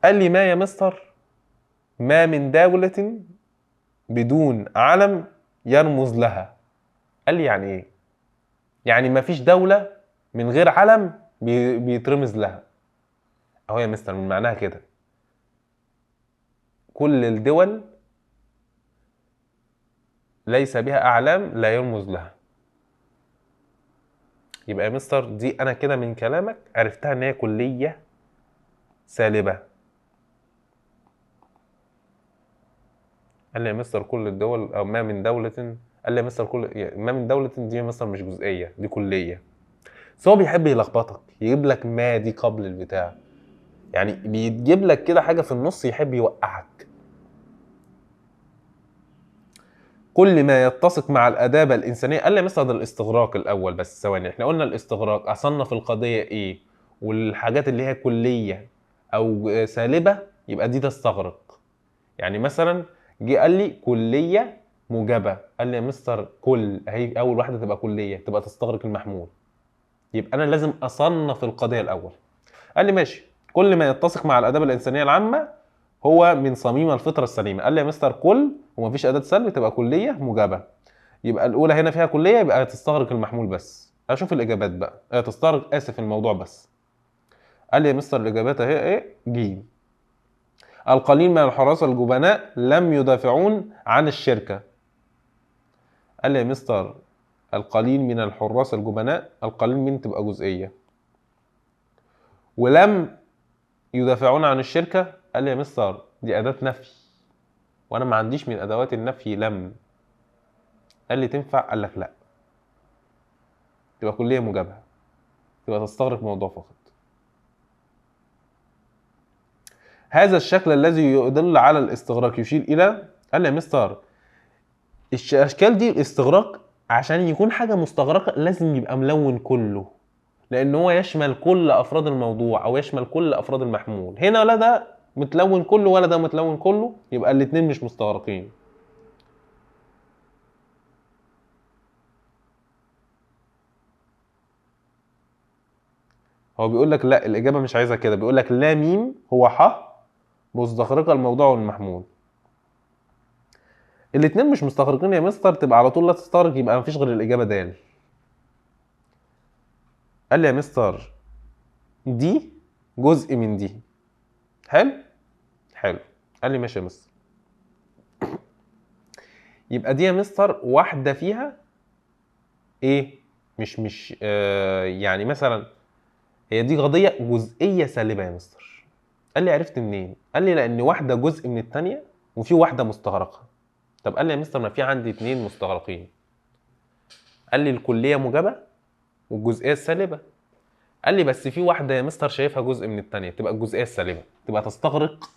قال لي ما يا مستر، ما من دولة بدون علم يرمز لها. قال لي يعني إيه؟ يعني ما فيش دولة من غير علم بيترمز لها. أهو يا مستر من معناها كده كل الدول ليس بها أعلام لا يرمز لها. يبقى يا مستر دي أنا كده من كلامك عرفتها إن هي كلية سالبة. قال لي يا مستر كل الدول أو ما من دولة، قال لي يا مستر ما من دولة دي يا مستر مش جزئية، دي كلية. بس هو بيحب يلخبطك، يجيب لك ما دي قبل البتاع، يعني بيجيب لك كده حاجة في النص يحب يوقعك. كل ما يتسق مع الأدابة الإنسانية. قال لي يا مستر ده الاستغراق الأول، بس ثواني، احنا قلنا الاستغراق أصنف القضية إيه، والحاجات اللي هي كلية أو سالبة يبقى دي تستغرق. يعني مثلا جه قال لي كلية موجبة، قال لي يا مستر كل هي أول واحدة تبقى كلية، تبقى تستغرق المحمول، يبقى أنا لازم أصنف القضية الأول. قال لي ماشي، كل ما يتسق مع الأدابة الإنسانية العامة هو من صميم الفطرة السليمة. قال لي يا مستر كل ومفيش أداة سلب تبقى كلية موجبة، يبقى الأولى هنا فيها كلية، يبقى تستغرق المحمول بس. أشوف الإجابات بقى، تستغرق الموضوع بس. قال لي يا مستر الإجابات أهي إيه؟ ج. القليل من الحراس الجبناء لم يدافعون عن الشركة. قال لي يا مستر القليل من الحراس الجبناء، القليل من تبقى جزئية، ولم يدافعون عن الشركة. قال لي يا مستر دي أداة نفي، وأنا ما عنديش من أدوات النفي لم. قال لي تنفع؟ قال لك لا، تبقى كلية موجبة، تبقى تستغرق موضوع فقط. هذا الشكل الذي يدل على الاستغراق يشير إلى. قال لي يا مستر الأشكال دي الاستغراق عشان يكون حاجة مستغرقة لازم يبقى ملون كله، لأن هو يشمل كل أفراد الموضوع أو يشمل كل أفراد المحمول. هنا لا ده متلون كله ولا ده متلون كله، يبقى الاتنين مش مستغرقين. هو بيقول لك لا، الإجابة مش عايزها كده، بيقول لك لا ميم هو ح مستغرقة الموضوع والمحمول. الاتنين مش مستغرقين يا مستر، تبقى على طول لا تستغرق، يبقى مفيش غير الإجابة د. قال لي يا مستر دي جزء من دي. حلو. قال لي ماشي يا مستر، يبقى دي يا مستر واحدة فيها ايه؟ مش يعني مثلا هي دي قضية جزئية سالبة يا مستر. قال لي عرفت منين؟ قال لي لأن واحدة جزء من التانية وفي واحدة مستغرقة. طب قال لي يا مستر ما في عندي اتنين مستغرقين. قال لي الكلية موجبة والجزئية السالبة. قال لي بس في واحدة يا مستر شايفها جزء من التانية، تبقى الجزئية السالبة، تبقى تستغرق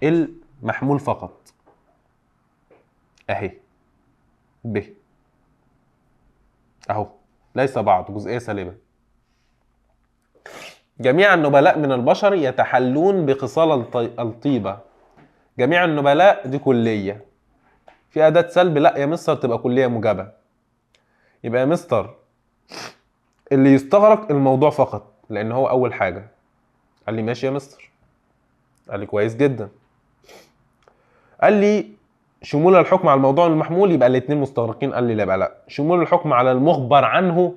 المحمول فقط. اهي ب اهو ليس بعض، جزئية سالبة. جميع النبلاء من البشر يتحلون بخصال الطيبة. جميع النبلاء دي كلية، في أداة سلب لا يا مستر تبقى كلية موجبة. يبقى يا مستر اللي يستغرق الموضوع فقط لأن هو أول حاجة. قال لي ماشي يا مستر. قال لي كويس جدا. قال لي شمول الحكم على الموضوع المحمول يبقى الاثنين مستغرقين. قال لي لا، لا. شمول الحكم على المخبر عنه،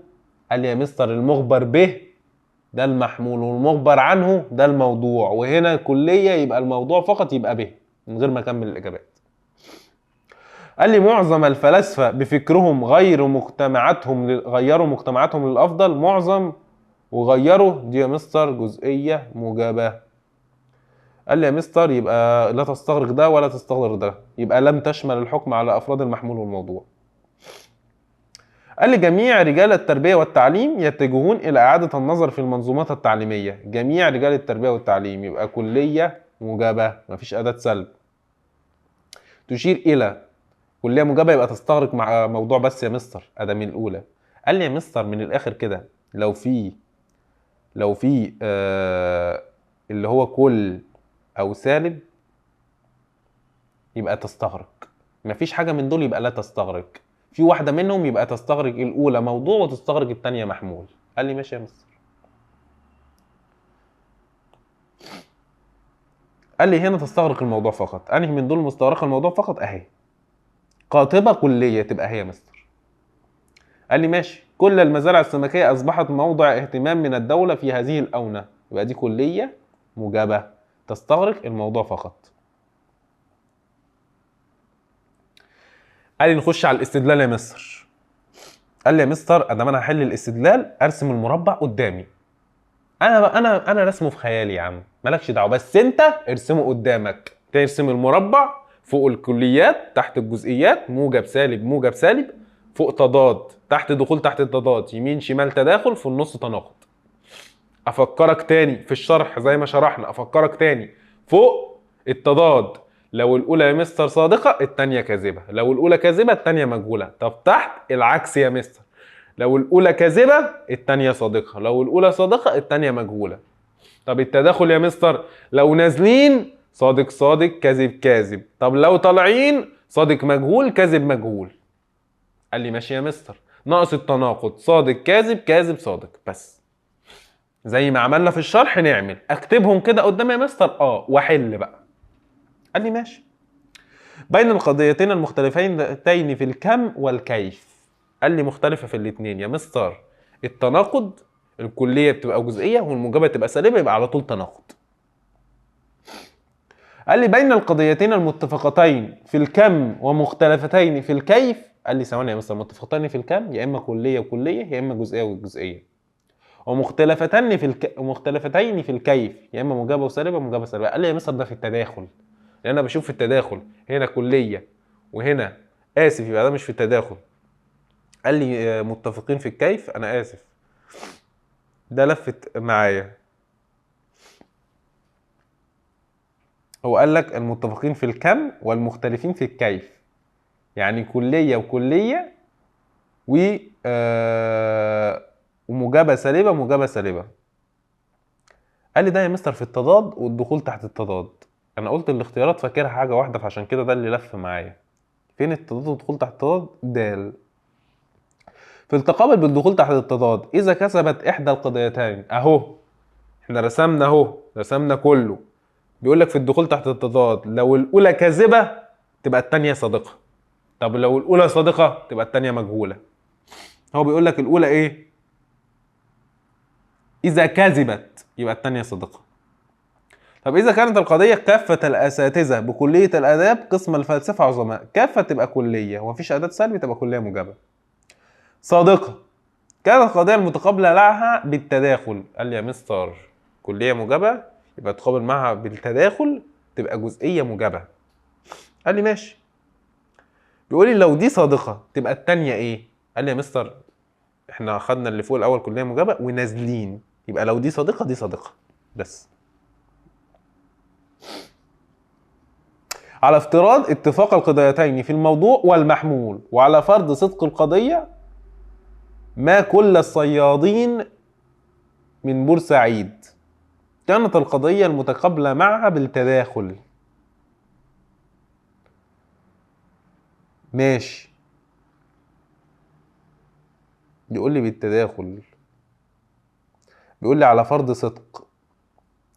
قال لي يا مستر المخبر به ده المحمول والمخبر عنه ده الموضوع، وهنا كلية يبقى الموضوع فقط يبقى به، من غير ما اكمل الاجابات. قال لي معظم الفلاسفة بفكرهم غيروا مجتمعاتهم للافضل. معظم وغيروا دي يا مستر جزئية موجبة. قال لي يا مستر يبقى لا تستغرق ده ولا تستغرق ده، يبقى لم تشمل الحكم على افراد المحمول والموضوع. قال لي جميع رجال التربية والتعليم يتجهون إلى إعادة النظر في المنظومات التعليمية. جميع رجال التربية والتعليم يبقى كلية موجبة، مفيش أداة سلب. تشير إلى كلية موجبة يبقى تستغرق مع موضوع بس يا مستر، أدم الأولى. قال لي يا مستر من الآخر كده، لو في اللي هو كل أو سالب يبقى تستغرق. مفيش حاجة من دول يبقى لا تستغرق. في واحدة منهم يبقى تستغرق الأولى موضوع وتستغرق الثانية محمول. قال لي ماشي يا مستر. قال لي هنا تستغرق الموضوع فقط. أنهي من دول مستغرق الموضوع فقط؟ أهي قاطبة كلية تبقى هي يا مستر. قال لي ماشي. كل المزارع السمكية أصبحت موضع اهتمام من الدولة في هذه الآونة، يبقى دي كلية موجبة تستغرق الموضوع فقط. قال لي نخش على الاستدلال يا مستر. قال لي يا مستر ادام انا هحل الاستدلال ارسم المربع قدامي. انا رسمه في خيالي يا عم، مالكش دعوه، بس انت ارسمه قدامك. ترسم المربع فوق الكليات، تحت الجزئيات موجب سالب موجب سالب، فوق تضاد، تحت دخول تحت التضاد، يمين شمال تداخل، في النص تناقض. افكرك تاني في الشرح زي ما شرحنا، افكرك تاني. فوق التضاد لو الاولى يا مستر صادقه الثانيه كاذبه، لو الاولى كاذبه الثانيه مجهوله. طب تحت العكس يا مستر، لو الاولى كاذبه الثانيه صادقه، لو الاولى صادقه الثانيه مجهوله. طب التداخل يا مستر لو نازلين صادق صادق كاذب كاذب، طب لو طالعين صادق مجهول كاذب مجهول. قال لي ماشي يا مستر. ناقص التناقض صادق كاذب كاذب صادق بس، زي ما عملنا في الشرح نعمل اكتبهم كده قدامي يا مستر واحل بقى. قال لي ماشي. بين القضيتين المختلفتين في الكم والكيف. قال لي مختلفة في الاثنين يا مستر. التناقض الكلية بتبقى جزئية والموجبة تبقى سالبة، يبقى على طول تناقض. قال لي بين القضيتين المتفقتين في الكم ومختلفتين في الكيف. قال لي ثواني يا مستر، متفقتين في الكم يا اما كلية وكلية يا اما جزئية وجزئية، ومختلفتين في الكيف يا اما موجبة وسالبة موجبة سالبة. قال لي يا مستر ده في التداخل، لان انا بشوف في التداخل هنا كلية وهنا اسف، يبقى ده مش في التداخل. قال لي متفقين في الكيف، انا اسف ده لفت معايا. هو قال لك المتفقين في الكم والمختلفين في الكيف، يعني كلية وكلية وموجبة سالبة موجبة سالبة. قال لي ده يا مستر في التضاد والدخول تحت التضاد. انا قلت الاختيارات فاكرها حاجة واحدة، فعشان كده ده اللي لف معايا. فين التضاد والدخول تحت التضاد؟ دال. في التقابل بالدخول تحت التضاد اذا كسبت احدى القضيتين، اهو احنا رسمنا كله. بيقول لك في الدخول تحت التضاد لو الاولى كاذبه تبقى الثانيه صادقه، طب لو الاولى صادقه تبقى الثانيه مجهوله. هو بيقول لك الاولى ايه؟ اذا كذبت يبقى الثانيه صادقه. طب اذا كانت القضيه كافه الاساتذه بكليه الاداب قسم الفلسفه عظماء، كافه تبقى كليه ومفيش اداه سلبي تبقى كليه موجبه. صادقه كانت القضيه المتقابله لها بالتداخل. قال لي يا مستر كليه موجبه يبقى تقابل معها بالتداخل تبقى جزئيه موجبه. قال لي ماشي. بيقول لي لو دي صادقه تبقى الثانيه ايه؟ قال لي يا مستر احنا اخدنا اللي فوق الاول كليه موجبه ونازلين، يبقى لو دي صادقه دي صادقه بس. على افتراض اتفاق القضيتين في الموضوع والمحمول، وعلى فرض صدق القضيه، ما كل الصيادين من بورسعيد كانت القضيه المتقابله معها بالتداخل. ماشي. بيقول لي بالتداخل، بيقول لي على فرض صدق.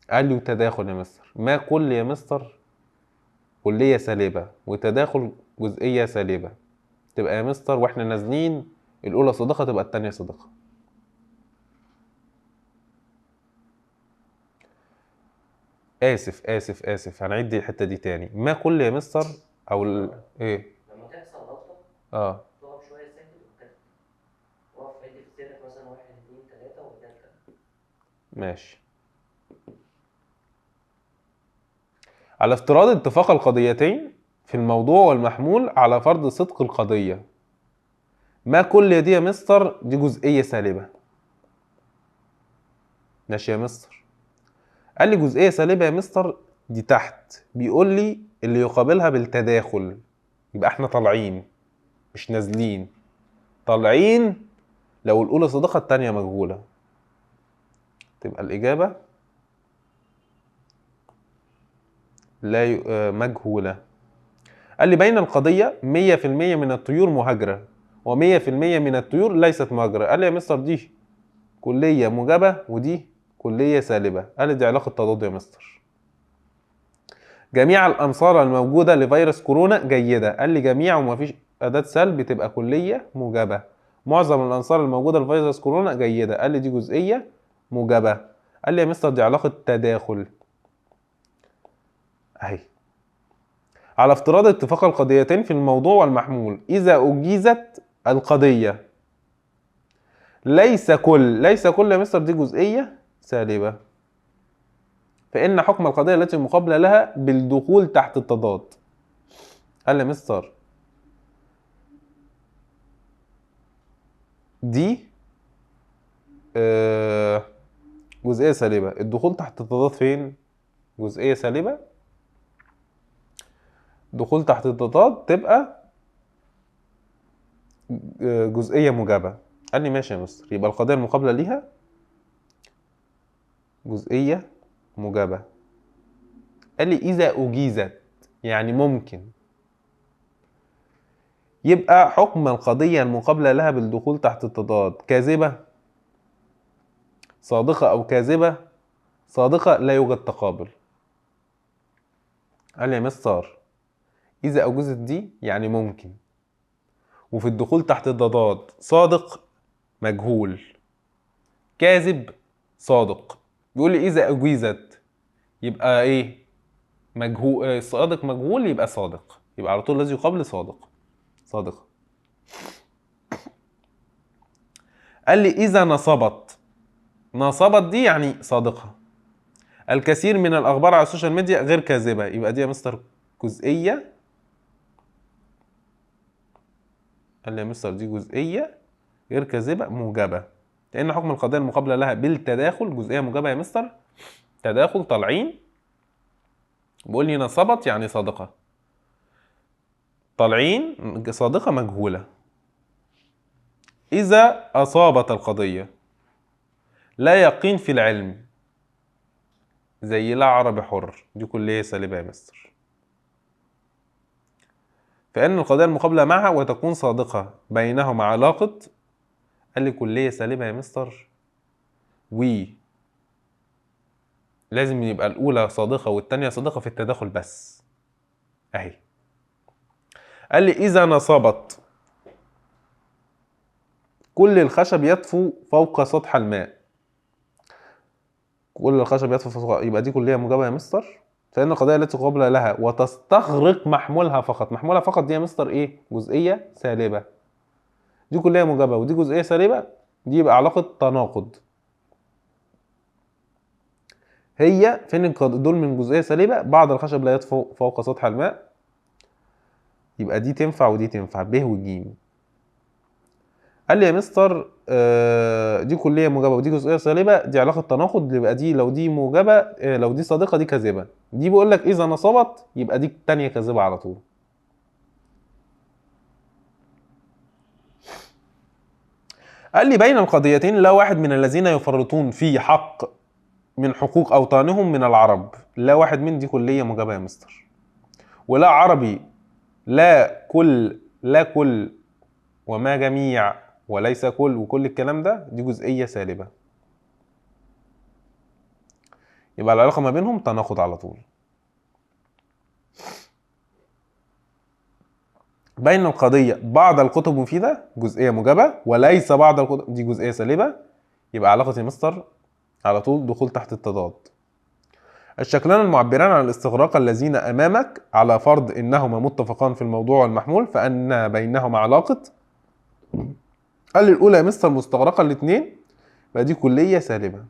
قال لي وتداخل يا مستر، ما كل يا مستر كلية سالبة وتداخل جزئية سالبة، تبقى يا مستر واحنا نازلين الأولى صادقة تبقى التانية صادقة. آسف هنعيد الحتة دي تاني. ما كل يا مستر أو إيه؟ لما تحصل غلطة تقف شوية ساكت وتكتب، وقف عد في سرك مثلا 1 2 3 وبعدين كده. ماشي. على افتراض اتفاق القضيتين في الموضوع والمحمول على فرض صدق القضية، ما كل دي يا مستر دي جزئية سالبة. ماشي يا مستر. قال لي جزئية سالبة يا مستر دي تحت، بيقول لي اللي يقابلها بالتداخل، يبقى احنا طالعين مش نازلين. طالعين لو الأولى صادقة التانية مجهولة، تبقى الإجابة لا مجهولة. قال لي بين القضية 100% من الطيور مهاجرة و100% من الطيور ليست مهاجرة. قال لي يا مستر دي كلية موجبة ودي كلية سالبة. قال لي دي علاقة تضاد يا مستر. جميع الأمصار الموجودة لفيروس كورونا جيدة. قال لي جميع ومفيش أداة سلب تبقى كلية موجبة. معظم الأنصار الموجودة لفيروس كورونا جيدة. قال لي دي جزئية موجبة. قال لي يا مستر دي علاقة تداخل أهي. على افتراض اتفاق القضيتين في الموضوع والمحمول، إذا أجيزت القضية ليس كل يا مستر دي جزئية سالبة، فإن حكم القضية التي مقابلة لها بالدخول تحت التضاد. قال لي يا مستر دي جزئية سالبة، الدخول تحت التضاد فين؟ جزئية سالبة، دخول تحت التضاد تبقى جزئية موجبة. قال لي ماشي يا مستر، يبقى القضية المقابلة ليها جزئية موجبة. قال لي إذا أجيزت يعني ممكن، يبقى حكم القضية المقابلة لها بالدخول تحت التضاد كاذبة صادقة أو كاذبة صادقة لا يوجد تقابل. قال لي يا مستر إذا أجيزت دي يعني ممكن، وفي الدخول تحت التضاد صادق مجهول كاذب صادق. بيقول لي إذا أجيزت يبقى إيه؟ مجهول صادق مجهول يبقى صادق، يبقى على طول الذي يقابل صادق صادقة. قال لي إذا نصبت دي يعني صادقة. الكثير من الأخبار على السوشيال ميديا غير كاذبة، يبقى دي يا مستر جزئية. قال لي يا مستر دي جزئية غير كاذبة موجبة، لأن حكم القضية المقابلة لها بالتداخل جزئية موجبة يا مستر. تداخل طالعين، بيقول لي نصبت يعني صادقة، طالعين صادقة مجهولة. إذا أصابت القضية لا يقين في العلم زي لا عربي حر، دي كلية سالبة يا مستر، فإن القضية المقابلة معها وتكون صادقة بينهما علاقة. قال لي كلية سالبة يا مستر، لازم يبقى الأولى صادقة والتانية صادقة في التداخل بس أهي. قال لي إذا نصبت كل الخشب يطفو فوق سطح الماء، كل الخشب يطفو فوق، يبقى دي كلية موجبة يا مستر، فإن القضية التي قابل لها وتستغرق محمولها فقط. محمولها فقط دي يا مستر إيه؟ جزئية سالبة. دي كلية موجبة ودي جزئية سالبة، دي يبقى علاقة تناقض. هي فين دول من جزئية سالبة؟ بعض الخشب لا يطفو فوق سطح الماء، يبقى دي تنفع ودي تنفع، ب وج. قال لي يا مستر دي كلية موجبة ودي جزئية سالبة، دي علاقة تناقض، يبقى دي لو دي موجبة لو دي صادقة دي كاذبة. دي بيقول لك إذا نصبت يبقى دي التانية كاذبة على طول. قال لي بين القضيتين لا واحد من الذين يفرطون في حق من حقوق أوطانهم من العرب. لا واحد من دي كلية موجبة يا مستر، ولا عربي لا كل وما جميع وليس كل وكل الكلام ده دي جزئية سالبة، يبقى العلاقة ما بينهم تناقض على طول. بين القضية بعض الكتب مفيدة جزئية موجبة، وليس بعض الكتب دي جزئية سالبة، يبقى علاقة يا مستر على طول دخول تحت التضاد. الشكلان المعبران عن الاستغراق اللذين أمامك على فرض إنهما متفقان في الموضوع والمحمول فأن بينهما علاقة. قال لي الأولى يا مستر مستغرقة الاتنين يبقى دي كلية سالبة.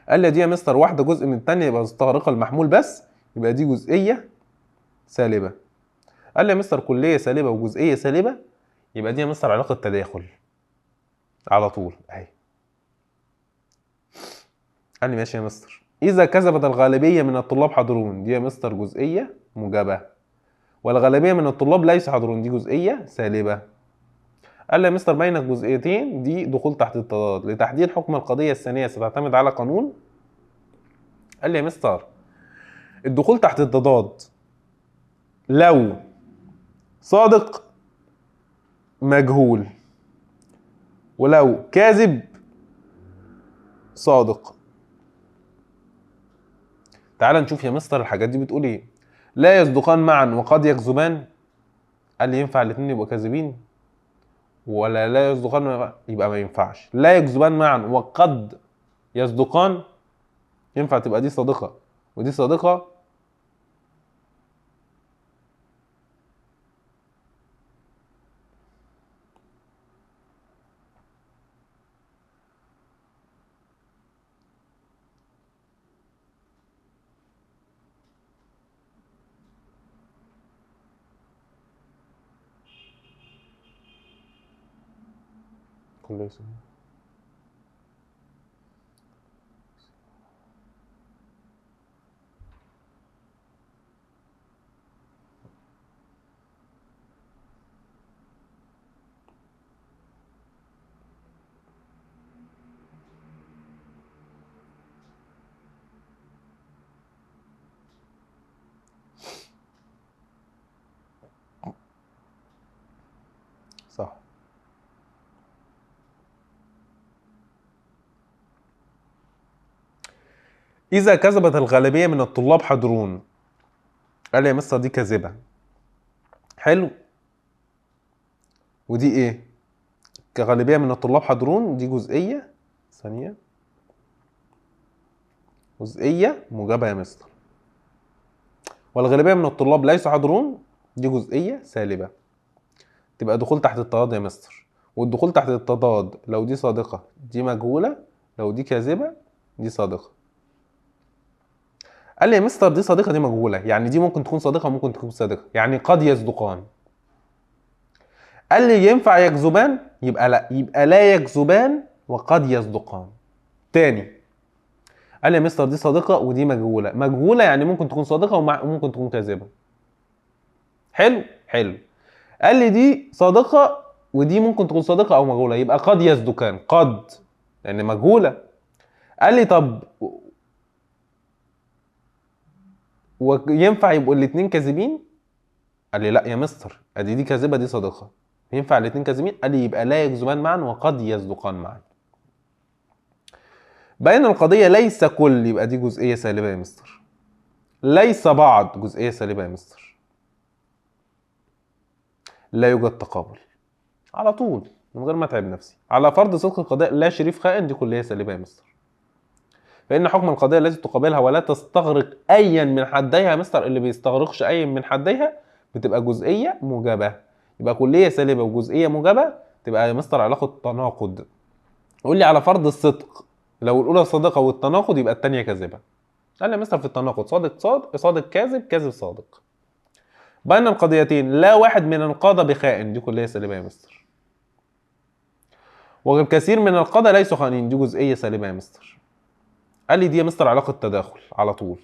قال لي دي يا مستر واحدة جزء من التانية يبقى مستغرقة المحمول بس، يبقى دي جزئية سالبة. قال لي يا مستر كلية سالبة وجزئية سالبة، يبقى دي يا مستر علاقة تداخل على طول اهي. قال لي ماشي يا مستر. إذا كذبت الغالبية من الطلاب حاضرون، دي يا مستر جزئية موجبة، والغالبية من الطلاب ليس حاضرون، دي جزئية سالبة. قال لي يا مستر بين الجزئيتين دي دخول تحت التضاد. لتحديد حكم القضية الثانية ستعتمد على قانون. قال لي يا مستر الدخول تحت التضاد لو صادق مجهول، ولو كاذب صادق. تعال نشوف يا مستر الحاجات دي بتقول ايه. لا يصدقان معا وقد يكذبان. قال لي ينفع الاثنين يبقوا كاذبين؟ ولا لا يصدقان يبقى ما ينفعش. لا يكذبان معا وقد يصدقان ينفع تبقى دي صادقة ودي صادقة. كله يسمع. صح. إذا كذبت الغالبية من الطلاب حاضرون. قال لي يا مستر دي كاذبة. حلو. ودي ايه؟ كغالبية من الطلاب حاضرون دي جزئية ثانية جزئية موجبة يا مستر. والغالبية من الطلاب ليسوا حاضرون دي جزئية سالبة. تبقى دخول تحت التضاد يا مستر. والدخول تحت التضاد لو دي صادقة دي مجهولة، لو دي كاذبة دي صادقة. قال لي يا مستر دي صادقة دي مجهولة، يعني دي ممكن تكون صادقة وممكن تكون صادقة، يعني قد يصدقان. قال لي ينفع يكذبان؟ يبقى لا، يبقى لا يكذبان وقد يصدقان. تاني قال لي يا مستر دي صادقة ودي مجهولة. مجهولة يعني ممكن تكون صادقة وممكن تكون كاذبة. حلو حلو. قال لي دي صادقة ودي ممكن تكون صادقة أو مجهولة، يبقى قد يصدقان. قد يعني مجهولة. قال لي طب وينفع يبقوا الاتنين كاذبين؟ قال لي لا يا مستر، ادي دي كاذبة دي صادقة، ينفع الاتنين كاذبين؟ قال لي يبقى لا يكذبان معا وقد يصدقان معا. بين القضية ليس كل، يبقى دي جزئية سالبة يا مستر. ليس بعض جزئية سالبة يا مستر. لا يوجد تقابل على طول من غير ما اتعب نفسي. على فرض صدق القضاء لا شريف خائن دي كلية سالبة يا مستر. فإن حكم القضية التي تقابلها ولا تستغرق أيا من حديها يا مستر، اللي بيستغرقش أيا من حديها بتبقى جزئية موجبة. يبقى كلية سالبة وجزئية موجبة تبقى يا مستر علاقة تناقض. قول لي على فرض الصدق، لو الأولى صادقة والتناقض يبقى الثانية كاذبة. قال لي يا مستر في التناقض صادق صادق صادق كاذب كاذب صادق. بين القضيتين لا واحد من القادة بخائن دي كلية سالبة يا مستر. والكثير من القادة ليسوا خائنين دي جزئية سالبة يا مستر. قال لي دي يا مستر علاقة تداخل على طول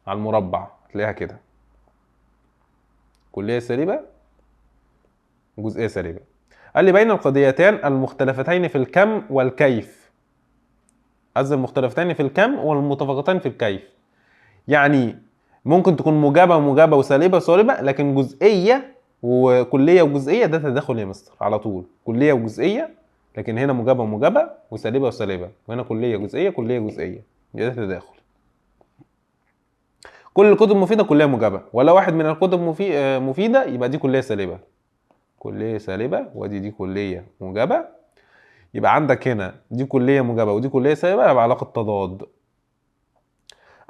على المربع تلاقيها كده. كلية سالبة جزئية سالبة. قال لي بين القضيتين المختلفتين في الكم والكيف. قصدي المختلفتين في الكم والمتفقتين في الكيف. يعني ممكن تكون موجبة وسالبة وسالبة، لكن جزئية وكلية وجزئية ده تداخل يا مستر على طول. كلية وجزئية، لكن هنا موجبة وسالبة وسالبة، وهنا كلية جزئية كلية جزئية، ده تداخل. كل الكتب مفيده كليه موجبه، ولا واحد من الكتب مفيده يبقى دي كليه سالبه. كليه سالبه ودي كليه موجبه. يبقى عندك هنا دي كليه موجبه ودي كليه سالبه، يبقى علاقه تضاد.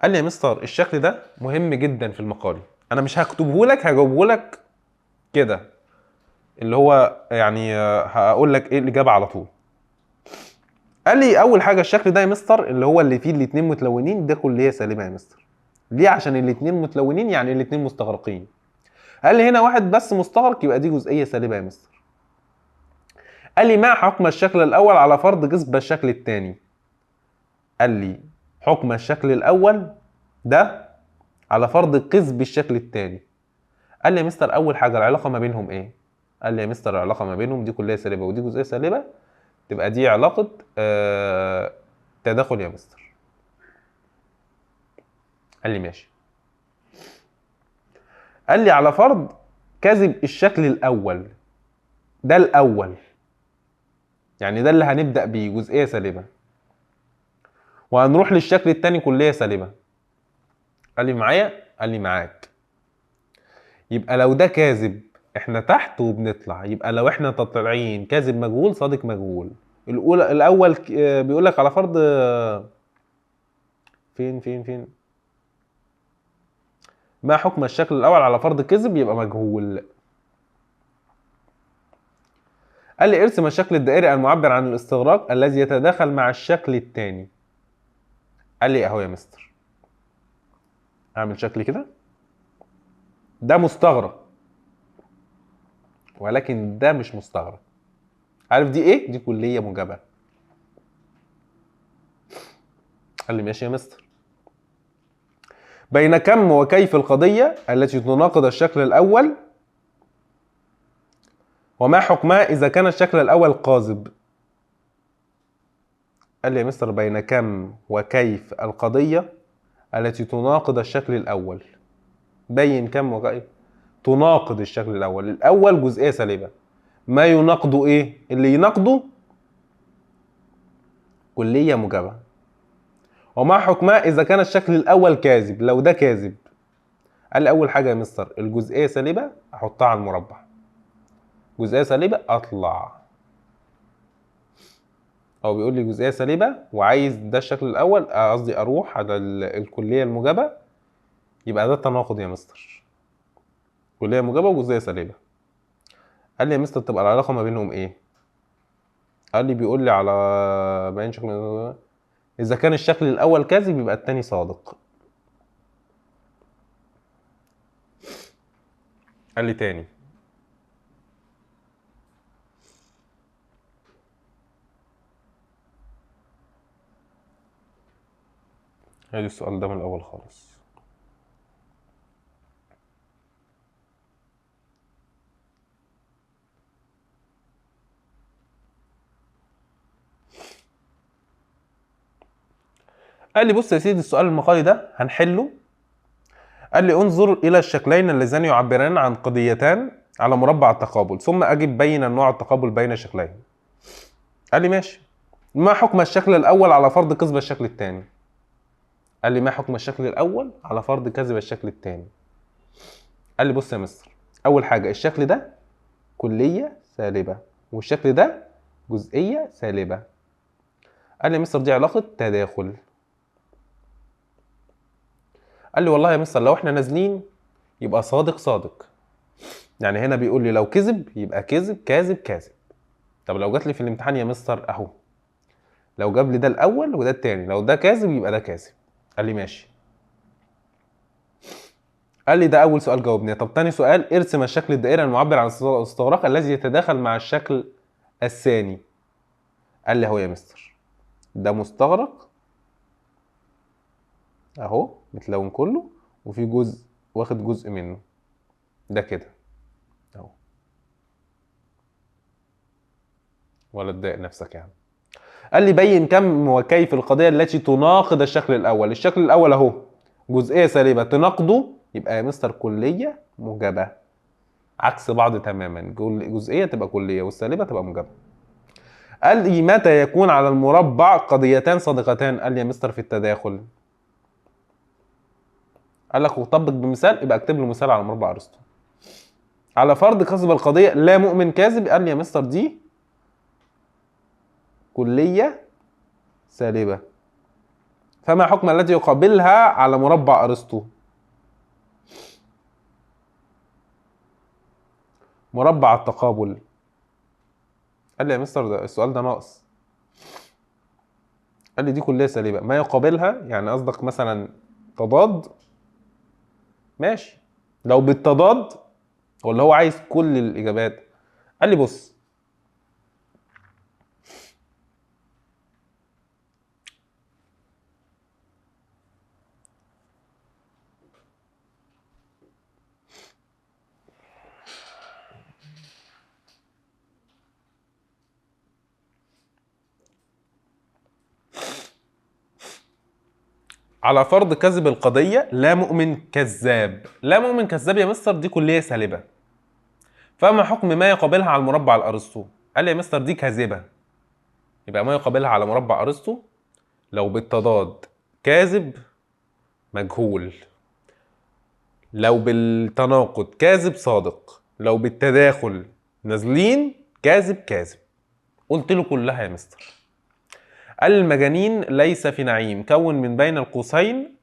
قال لي يا مستر الشكل ده مهم جدا في المقالي، انا مش هكتبه لك، هجاوبه لك كده، اللي هو يعني هقول لك ايه الاجابه على طول. قال لي اول حاجه الشكل ده يا مستر اللي هو اللي فيه الاتنين متلونين ده كليه سالبه يا مستر. ليه؟ عشان الاتنين متلونين يعني الاتنين مستغرقين. قال لي هنا واحد بس مستغرق يبقى دي جزئيه سالبه يا مستر. قال لي ما حكم الشكل الاول على فرض جذب الشكل الثاني؟ قال لي حكم الشكل الاول ده على فرض قذف الشكل الثاني. قال لي يا مستر اول حاجه العلاقه ما بينهم ايه؟ قال لي يا مستر العلاقه ما بينهم دي كليه سالبه ودي جزئيه سالبه، تبقى دي علاقه تداخل يا مستر. قال لي ماشي. قال لي على فرض كذب الشكل الاول، ده الاول يعني ده اللي هنبدا بيه جزئيه سالبه، وهنروح للشكل الثاني كليه سالبه. قال لي معايا؟ قال لي معاك. يبقى لو ده كاذب احنا تحت وبنطلع، يبقى لو احنا طالعين كاذب مجهول صادق مجهول. الاول بيقول لك على فرض فين ما حكم الشكل الاول على فرض كذب يبقى مجهول. قال لي ارسم الشكل الدائري المعبر عن الاستغراق الذي يتداخل مع الشكل الثاني. قال لي اهو يا مستر، اعمل شكل كده، ده مستغرق ولكن ده مش مستغرق. عارف دي ايه؟ دي كليه موجبه. قال لي ماشي يا مستر. بين كم وكيف القضيه التي تناقض الشكل الاول، وما حكمها اذا كان الشكل الاول قاذب؟ قال لي يا مستر بين كم وكيف القضيه التي تناقض الشكل الاول. بين كم وكيف تناقض الشكل الاول. الاول جزئيه سالبه، ما يناقضه ايه؟ اللي يناقضه كليه موجبه. وما حكمها اذا كان الشكل الاول كاذب. لو ده كاذب، قال لي اول حاجه يا مستر الجزئيه سالبه احطها على المربع، جزئيه سالبه اطلع. او بيقول لي جزئيه سالبه وعايز ده الشكل الاول، قصدي اروح على الكليه الموجبه، يبقى ده التناقض يا مستر، كليه موجبه وجزئيه سالبه. قال لي يا مستر تبقى العلاقه ما بينهم ايه؟ قال لي بيقول لي على بين شكل اذا كان الشكل الاول كاذب يبقى الثاني صادق. قال لي تاني. هادي السؤال ده من الاول خالص. قال لي بص يا سيدي السؤال المقالي ده هنحله. قال لي انظر الى الشكلين اللذان يعبران عن قضيتان على مربع التقابل، ثم اجب بين نوع التقابل بين شكلين. قال لي ماشي. ما حكم الشكل الاول على فرض كذب الشكل الثاني؟ قال لي ما حكم الشكل الاول على فرض كذب الشكل الثاني؟ قال لي بص يا مستر اول حاجه الشكل ده كليه سالبه والشكل ده جزئيه سالبه. قال لي يا مستر دي علاقه تداخل. قال لي والله يا مستر لو احنا نازلين يبقى صادق صادق، يعني هنا بيقول لي لو كذب يبقى كذب كاذب كاذب. طب لو جات لي في الامتحان يا مستر اهو، لو جاب لي ده الاول وده الثاني، لو ده كاذب يبقى ده كاذب. قال لي ماشي. قال لي ده اول سؤال جاوبناه. طب تاني سؤال ارسم الشكل الدائري المعبر عن الاستغراق الذي يتداخل مع الشكل الثاني. قال لي اهو يا مستر ده مستغرق اهو متلون كله وفي جزء واخد جزء منه ده كده اهو، ولا تضايق نفسك يعني. قال لي بين كم وكيف القضيه التي تناقض الشكل الاول. الشكل الاول اهو جزئيه سالبه تناقضه يبقى يا مستر كليه موجبه، عكس بعض تماما، جزئيه تبقى كليه والسالبه تبقى موجبه. قال لي متى يكون على المربع قضيتان صادقتان؟ قال لي يا مستر في التداخل. قال لك وطبق بمثال، يبقى اكتب له مثال على مربع ارسطو. على فرض كذب القضيه لا مؤمن كاذب، قال لي يا مستر دي كليه سالبه. فما حكم التي يقابلها على مربع ارسطو؟ مربع التقابل. قال لي يا مستر ده السؤال ده ناقص. قال لي دي كليه سالبه، ما يقابلها يعني قصدك مثلا تضاد، ماشي. لو بالتضاد ولا هو عايز كل الاجابات؟ قال لي بص، على فرض كذب القضية لا مؤمن كذاب. لا مؤمن كذاب يا مستر دي كلية سالبة. فما حكم ما يقابلها على المربع الأرسطو؟ قال لي يا مستر دي كاذبة. يبقى ما يقابلها على مربع أرسطو لو بالتضاد كاذب مجهول، لو بالتناقض كاذب صادق، لو بالتداخل نازلين كاذب كاذب. قلت له كلها يا مستر. قال المجانين ليس في نعيم، كون من بين القوسين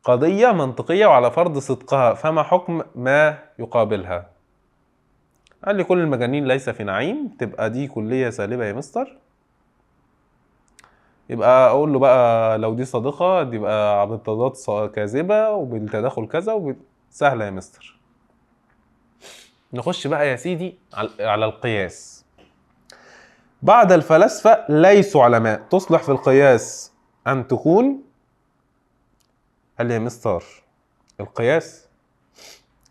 قضية منطقية وعلى فرض صدقها، فما حكم ما يقابلها؟ قال لي كل المجانين ليس في نعيم، تبقى دي كلية سالبة يا مستر. يبقى اقول له بقى لو دي صادقة دي يبقى بالتضاد كاذبة وبالتداخل كذا سهلة يا مستر. نخش بقى يا سيدي على القياس. بعد الفلاسفة ليسوا علماء، تصلح في القياس أن تكون. قال لي يا مستر القياس،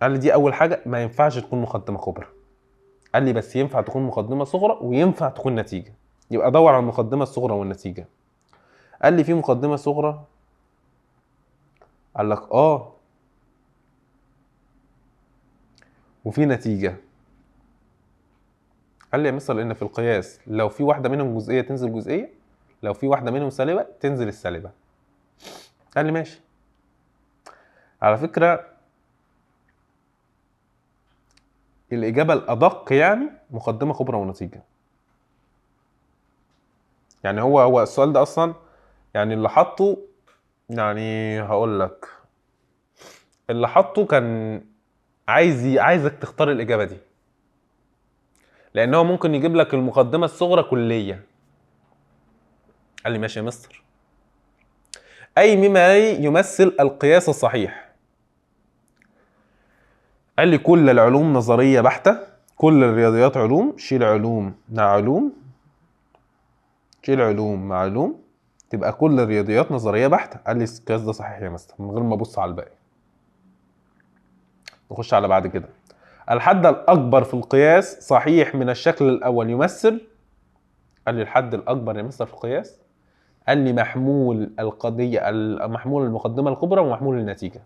قال لي دي أول حاجة ما ينفعش تكون مقدمة كبرى. قال لي بس ينفع تكون مقدمة صغرى وينفع تكون نتيجة. يبقى دور على المقدمة الصغرى والنتيجة. قال لي في مقدمة صغرى؟ قال لك وفي نتيجة. قال لي يا مستر لأن في القياس لو في واحدة منهم جزئية تنزل جزئية، لو في واحدة منهم سالبة تنزل السالبة. قال لي ماشي. على فكرة الإجابة الأدق يعني مقدمة كبرى ونتيجة. يعني هو السؤال ده أصلا يعني اللي حطه، يعني هقول لك اللي حطه كان عايزك تختار الإجابة دي، لأن هو ممكن يجيب لك المقدمة الصغرى كلية. قال لي ماشي يا مستر. أي مما يمثل القياس الصحيح؟ قال لي كل العلوم نظرية بحتة، كل الرياضيات علوم، شيل علوم مع علوم، شيل علوم مع علوم، تبقى كل الرياضيات نظرية بحتة. قال لي القياس ده صحيح يا مستر من غير ما ابص على الباقي. نخش على بعد كده. الحد الأكبر في القياس صحيح من الشكل الأول يمثل. قال لي الحد الأكبر يا مستر في القياس، قال لي محمول القضية، محمول المقدمة الكبرى ومحمول النتيجة.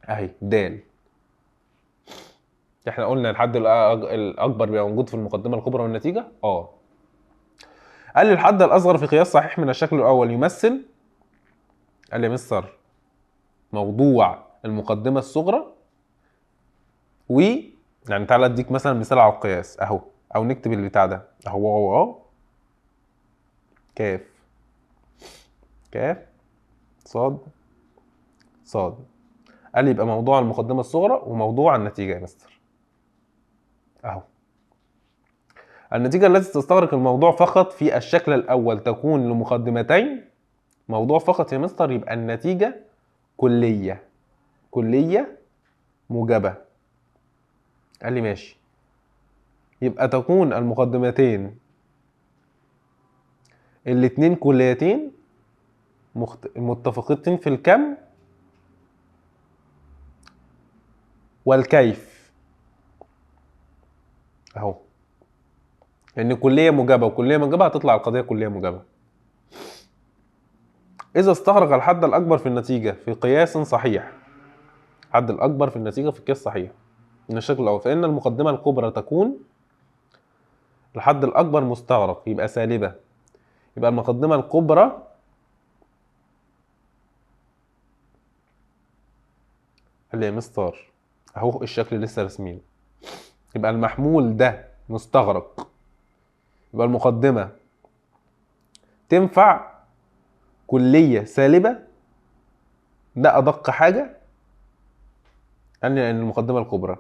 أهي دال. احنا قلنا الحد الأكبر بيبقى موجود في المقدمة الكبرى والنتيجة. قال لي الحد الأصغر في قياس صحيح من الشكل الأول يمثل. قال لي يا مستر موضوع المقدمة الصغرى يعني تعالى اديك مثلا مثال على القياس اهو، او نكتب البتاع ده اهو كاف كاف صاد صاد. قال لي يبقى موضوع المقدمة الصغرى وموضوع النتيجة يا مستر اهو. النتيجة التي تستغرق الموضوع فقط في الشكل الأول تكون لمقدمتين. موضوع فقط يا مستر يبقى النتيجة كلية موجبة. قال لي ماشي. يبقى تكون المقدمتين الاتنين كليتين متفقتين في الكم والكيف اهو. ان كليه موجبه وكليه موجبه هتطلع القضيه كليه موجبه. اذا استغرق الحد الاكبر في النتيجه في قياس صحيح، الحد الاكبر في النتيجه في قياس صحيح من الشكل الاول، فان المقدمه الكبرى تكون الحد الاكبر مستغرق يبقى سالبه. يبقى المقدمه الكبرى قال لي يا مستر اهو الشكل لسه رسمين. يبقى المحمول ده مستغرق، يبقى المقدمة تنفع كلية سالبة، ده أدق حاجة. قال لي لأن المقدمة الكبرى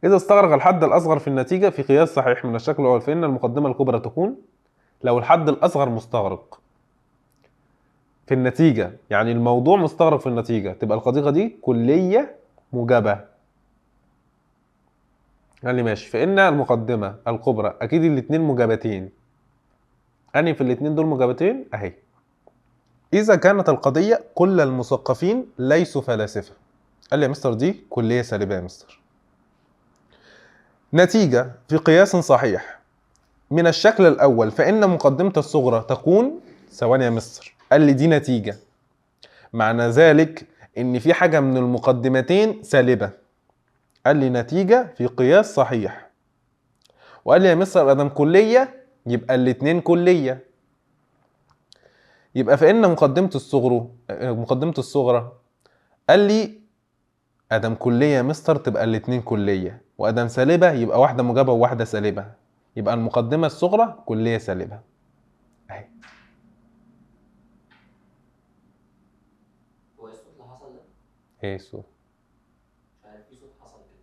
إذا استغرق الحد الأصغر في النتيجة في قياس صحيح من الشكل الأول فإن المقدمة الكبرى تكون لو الحد الأصغر مستغرق في النتيجة، يعني الموضوع مستغرق في النتيجة، تبقى القضية دي كلية موجبة. قال لي ماشي، فإن المقدمة الكبرى أكيد الاتنين موجبتين. أني في الاتنين دول موجبتين أهي. إذا كانت القضية كل المثقفين ليسوا فلاسفة. قال لي يا مستر دي كلية سالبة يا مستر. نتيجة في قياس صحيح من الشكل الأول فإن مقدمة الصغرى تكون ثواني يا مستر. قال لي دي نتيجة، معنى ذلك إن في حاجة من المقدمتين سالبة. قال لي نتيجة في قياس صحيح. وقال لي يا مستر أدم كلية يبقى الاتنين كلية، يبقى فإن مقدمة الصغرى قال لي أدم كلية يا مستر تبقى الاتنين كلية، وأدم سالبة يبقى واحدة موجبة وواحدة سالبة، يبقى المقدمة الصغرى كلية سالبة أهي. هو الصوت اللي حصل ده؟ إيه الصوت؟ مش عارف، في صوت حصل كده.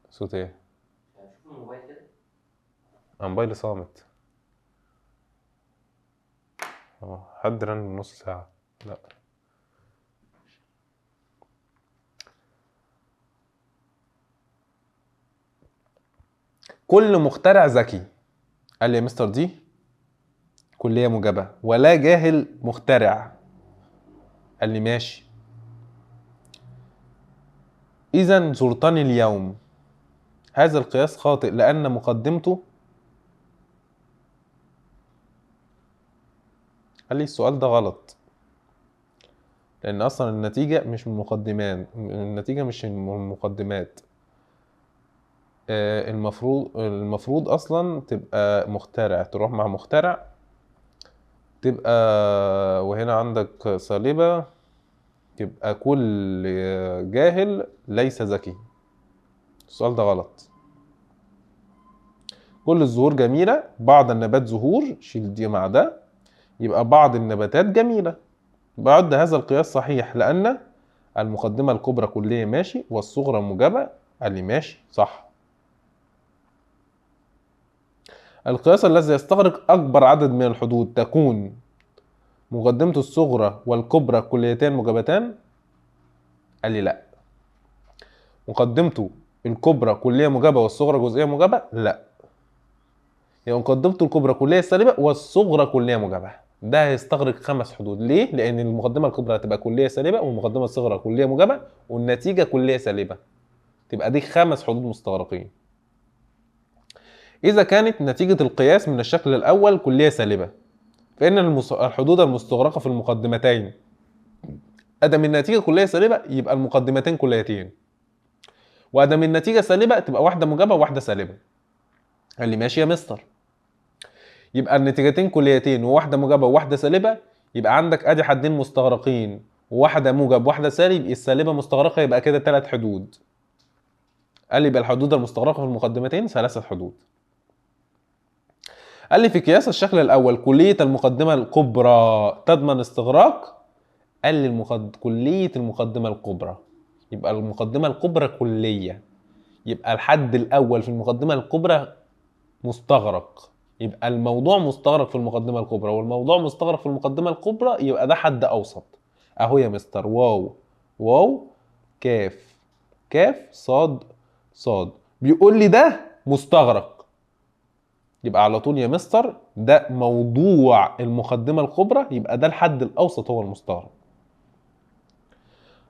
صوت إيه؟ مش عارف، شوف الموبايل كده. موبايلي صامت. حد رن من نص ساعة. لا كل مخترع ذكي. قال لي يا مستر دي كلية موجبة ولا جاهل مخترع. قال لي ماشي. إذا زرتني اليوم هذا القياس خاطئ لأن مقدمته. قال لي السؤال ده غلط لأن أصلا النتيجة مش من المقدمات، النتيجة مش من المقدمات. المفروض أصلا تبقى مخترع، تروح مع مخترع تبقى، وهنا عندك سالبة تبقى كل جاهل ليس ذكي. السؤال ده غلط. كل الزهور جميلة، بعض النبات زهور، شيل دي مع ده، يبقى بعض النباتات جميلة. بعد هذا القياس صحيح لأن المقدمة الكبرى كلية ماشي والصغرى موجبة. قال لي ماشي صح. القياس الذي يستغرق أكبر عدد من الحدود تكون مقدمة الصغرى والكبرى كليتان موجبتان. قال لي لا. مقدمته الكبرى كلية موجبة والصغرى جزئية موجبة. لا، يعني مقدمته الكبرى كلية سالبة والصغرى كلية موجبة. ده هيستغرق 5 حدود. ليه؟ لأن المقدمة الكبرى هتبقى كلية سالبة والمقدمة الصغرى كلية موجبة والنتيجة كلية سالبة. تبقى دي 5 حدود مستغرقين. إذا كانت نتيجة القياس من الشكل الأول كلية سالبة فإن الحدود المستغرقة في المقدمتين أدم النتيجة كلية سالبة يبقى المقدمتين كليتين، وأدم النتيجة سالبة تبقى واحدة موجبة وواحدة سالبة. قال لي ماشي يا مستر. يبقى النتيجتين كليتين وواحدة موجبة وواحدة سالبة، يبقى عندك ادي حدين مستغرقين وواحدة موجب وواحدة سالب، السالبة مستغرقة، يبقى كده 3 حدود. قال لي يبقى الحدود المستغرقة في المقدمتين 3 حدود. قال لي في قياس الشكل الأول كلية المقدمة الكبرى تضمن استغراق. قال لي كلية المقدمة الكبرى، يبقى المقدمة الكبرى كلية، يبقى الحد الأول في المقدمة الكبرى مستغرق، يبقى الموضوع مستغرق في المقدمة الكبرى، والموضوع مستغرق في المقدمة الكبرى، يبقى ده حد أوسط. أهو يا مستر واو واو كاف كاف صاد صاد بيقول لي ده مستغرق، يبقى على طول يا مستر ده موضوع المقدمة الكبرى، يبقى ده الحد الأوسط هو المستغرق.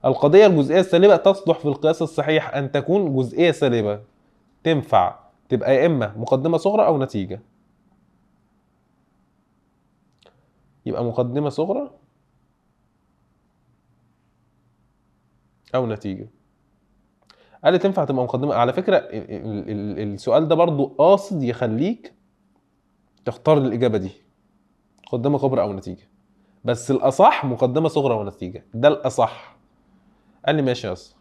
القضية الجزئية السالبة تصلح في القياس الصحيح أن تكون جزئية سالبة، تنفع تبقى يا إما مقدمة صغرى أو نتيجة. يبقى مقدمة صغرى أو نتيجة. قال لي تنفع تبقى مقدمة. على فكرة السؤال ده برضو قاصد يخليك تختار الإجابة دي، مقدمة كبرى أو نتيجة. بس الاصح مقدمه صغرى ونتيجه، ده الاصح. قال لي ماشي يا اسطى.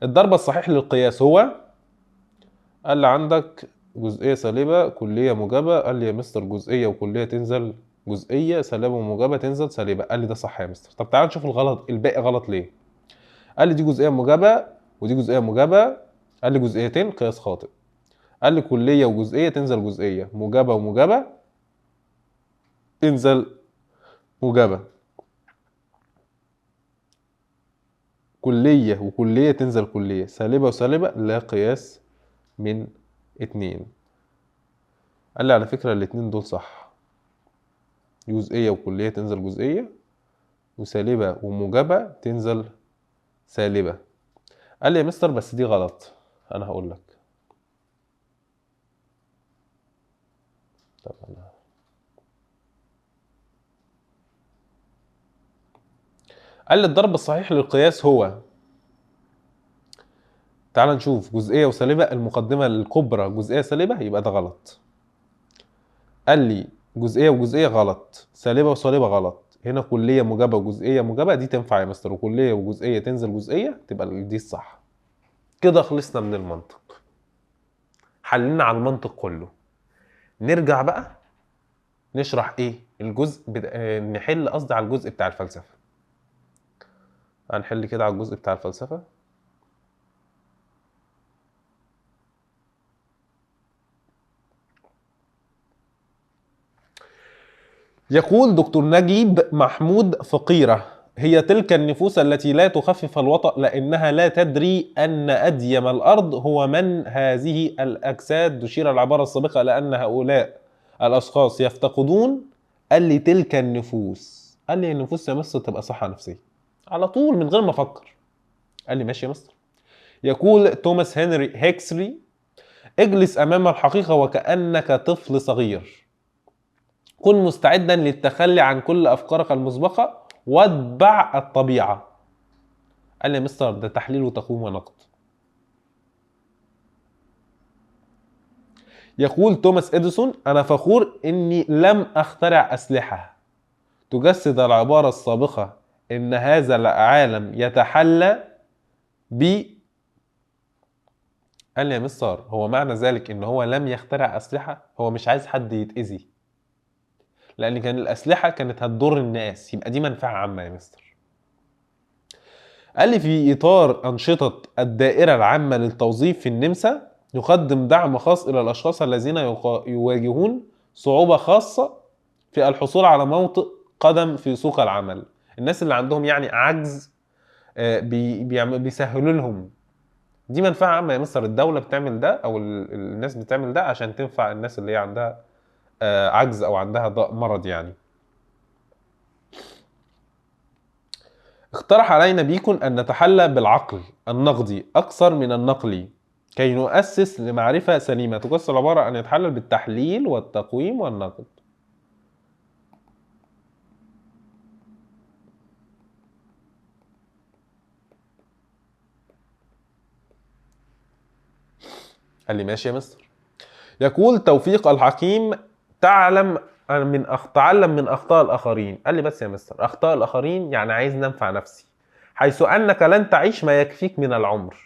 الضرب الصحيح للقياس هو، قال لي عندك جزئيه سالبه كليه موجبه. قال لي يا مستر جزئيه وكليه تنزل جزئيه، سالبه وموجبه تنزل سالبه. قال لي ده صح يا مستر. طب تعال نشوف الغلط الباقي غلط ليه. قال لي دي جزئيه موجبه ودي جزئيه موجبه. قال لي جزئيتين قياس خاطئ. قال لي كليه وجزئيه تنزل جزئيه، موجبه وموجبه تنزل موجبه، كليه وكليه تنزل كليه، سالبه وسالبه لا قياس من اتنين. قال لي على فكره الاتنين دول صح، جزئيه وكليه تنزل جزئيه، وسالبه وموجبه تنزل سالبه. قال لي يا مستر بس دي غلط. انا هقول لك. طب قال لي الضرب الصحيح للقياس هو، تعال نشوف جزئيه وسالبه، المقدمه الكبرى جزئيه سالبه، يبقى ده غلط. قال لي جزئيه وجزئيه غلط، سالبه وسالبه غلط. هنا كليه موجبه وجزئيه موجبه دي تنفع يا مستر، وكليه وجزئيه تنزل جزئيه تبقى دي الصح. كده خلصنا من المنطق، حللنا على المنطق كله. نرجع بقى نشرح ايه الجزء نحل قصدي على الجزء بتاع الفلسفه. هنحل كده على الجزء بتاع الفلسفه. يقول دكتور نجيب محمود فقيرة: هي تلك النفوس التي لا تخفف الوطأ لأنها لا تدري أن أديم الأرض هو من هذه الأجساد. تشير العبارة السابقة لأن هؤلاء الأشخاص يفتقدون. قال لي تلك النفوس. قال لي النفوس يا مستر تبقى صحة نفسية على طول من غير ما أفكر. قال لي ماشي يا مستر. يقول توماس هنري هيكسري: اجلس أمام الحقيقة وكأنك طفل صغير، كن مستعدا للتخلي عن كل أفكارك المسبقة واتبع الطبيعة. قال لي يا مستر ده تحليل وتقويم ونقد. يقول توماس إديسون: أنا فخور إني لم أخترع أسلحة. تجسد العبارة السابقة إن هذا العالم يتحلى ب. قال لي يا مستر هو معنى ذلك إن هو لم يخترع أسلحة، هو مش عايز حد يتأذي، لأن كان الأسلحة كانت هتضر الناس، يبقى دي منفعة عامة يا مستر. قال لي في إطار أنشطة الدائرة العامة للتوظيف في النمسا يقدم دعم خاص إلى الأشخاص الذين يواجهون صعوبة خاصة في الحصول على موطئ قدم في سوق العمل. الناس اللي عندهم يعني عجز بيسهلوا لهم. دي منفعة عامة يا مستر، الدولة بتعمل ده أو الناس بتعمل ده عشان تنفع الناس اللي هي عندها عجز أو عندها مرض يعني. اقترح علينا بيكون أن نتحلى بالعقل النقدي أكثر من النقلي كي نؤسس لمعرفة سليمة. تقص العبارة أن يتحلل بالتحليل والتقويم والنقد. قال لي ماشي يا مستر. يقول توفيق الحكيم: تعلم تعلم من أخطاء الآخرين. قال لي بس يا مستر أخطاء الآخرين يعني عايز ننفع نفسي، حيث أنك لن تعيش ما يكفيك من العمر.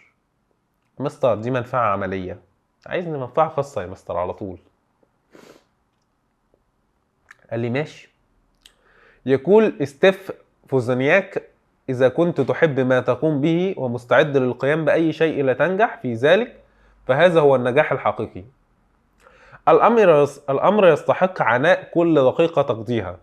مستر دي منفعة عملية، عايزني منفعة خاصة يا مستر على طول. قال لي ماشي. يقول ستيف فوزنياك: إذا كنت تحب ما تقوم به ومستعد للقيام بأي شيء لتنجح في ذلك فهذا هو النجاح الحقيقي. الأمر يستحق عناء كل دقيقة تقضيها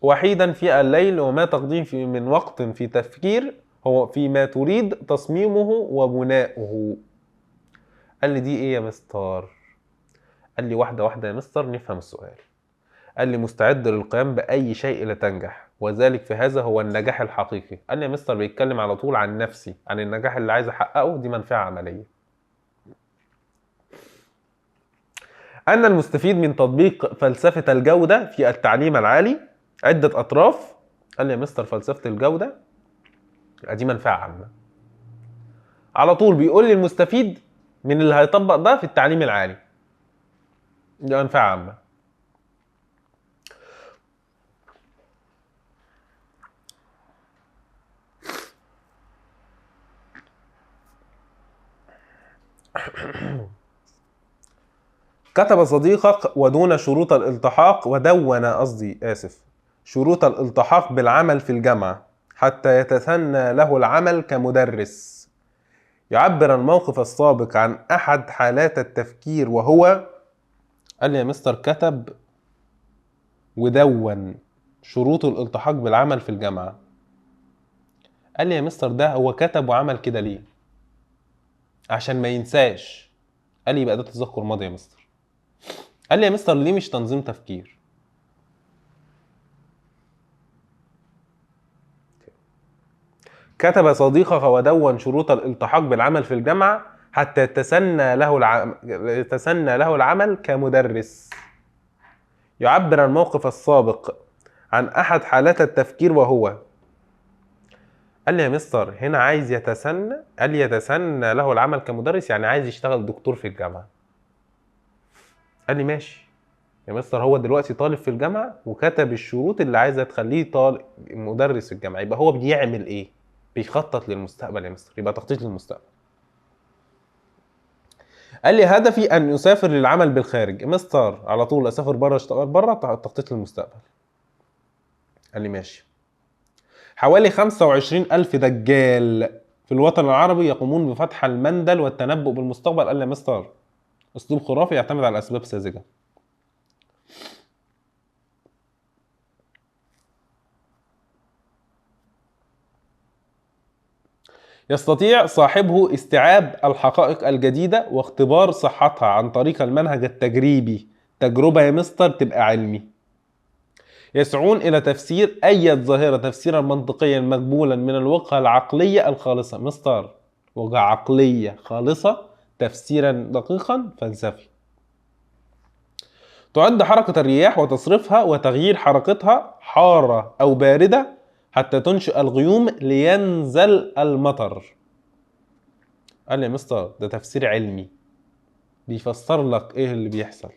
وحيدا في الليل، وما تقضيه من وقت في تفكير هو فيما تريد تصميمه وبناؤه. قال لي دي ايه يا مستر؟ قال لي واحدة واحدة يا مستر نفهم السؤال. قال لي مستعد للقيام بأي شيء لتنجح وذلك في هذا هو النجاح الحقيقي. قال لي يا مستر بيتكلم على طول عن نفسي، عن النجاح اللي عايز أحققه، دي منفعة عملية. أن المستفيد من تطبيق فلسفة الجودة في التعليم العالي عدة أطراف. قال لي يا مستر فلسفة الجودة دي منفعة عامة. على طول بيقول لي المستفيد من اللي هيطبق ده في التعليم العالي دي منفعة عامة. كتب صديقك ودون شروط الالتحاق ودون شروط الالتحاق بالعمل في الجامعة حتى يتثنى له العمل كمدرس. يعبر الموقف السابق عن أحد حالات التفكير وهو. قال لي يا مستر كتب ودون شروط الالتحاق بالعمل في الجامعة. قال لي يا مستر ده هو كتب وعمل كده ليه؟ عشان ما ينساش. قال لي يبقى ده تذكر ماضي يا مستر. قال لي يا مستر ليه مش تنظيم تفكير؟ كتب صديقك ودون شروط الالتحاق بالعمل في الجامعة حتى يتسنى له العمل كمدرس. يعبر الموقف السابق عن أحد حالات التفكير وهو. قال لي يا مستر هنا عايز يتسنى. قال لي يتسنى له العمل كمدرس يعني عايز يشتغل دكتور في الجامعة. قال لي ماشي يا مستر هو دلوقتي طالب في الجامعة وكتب الشروط اللي عايزة تخليه طالب مدرس في الجامعة، يبقى هو بيعمل ايه؟ بيخطط للمستقبل يا مستر، يبقى تخطيط للمستقبل. قال لي هدفي ان اسافر للعمل بالخارج. مستر على طول اسافر بره اشتغل بره، تخطيط للمستقبل. قال لي ماشي. حوالي 25,000 دجال في الوطن العربي يقومون بفتح المندل والتنبؤ بالمستقبل. قال لي يا مستر اسلوب خرافي يعتمد على اسباب ساذجه. يستطيع صاحبه استيعاب الحقائق الجديدة واختبار صحتها عن طريق المنهج التجريبي. تجربة يا مستر تبقى علمي. يسعون إلى تفسير أي ظاهرة تفسيرا منطقيا مقبولا من الوجهة العقلية الخالصة. مستر وجهة عقلية خالصة، تفسيرا دقيقا فلسفي. تعد حركة الرياح وتصريفها وتغيير حركتها حارة أو باردة حتى تنشئ الغيوم لينزل المطر. قال لي يا مستر ده تفسير علمي بيفسر لك ايه اللي بيحصل.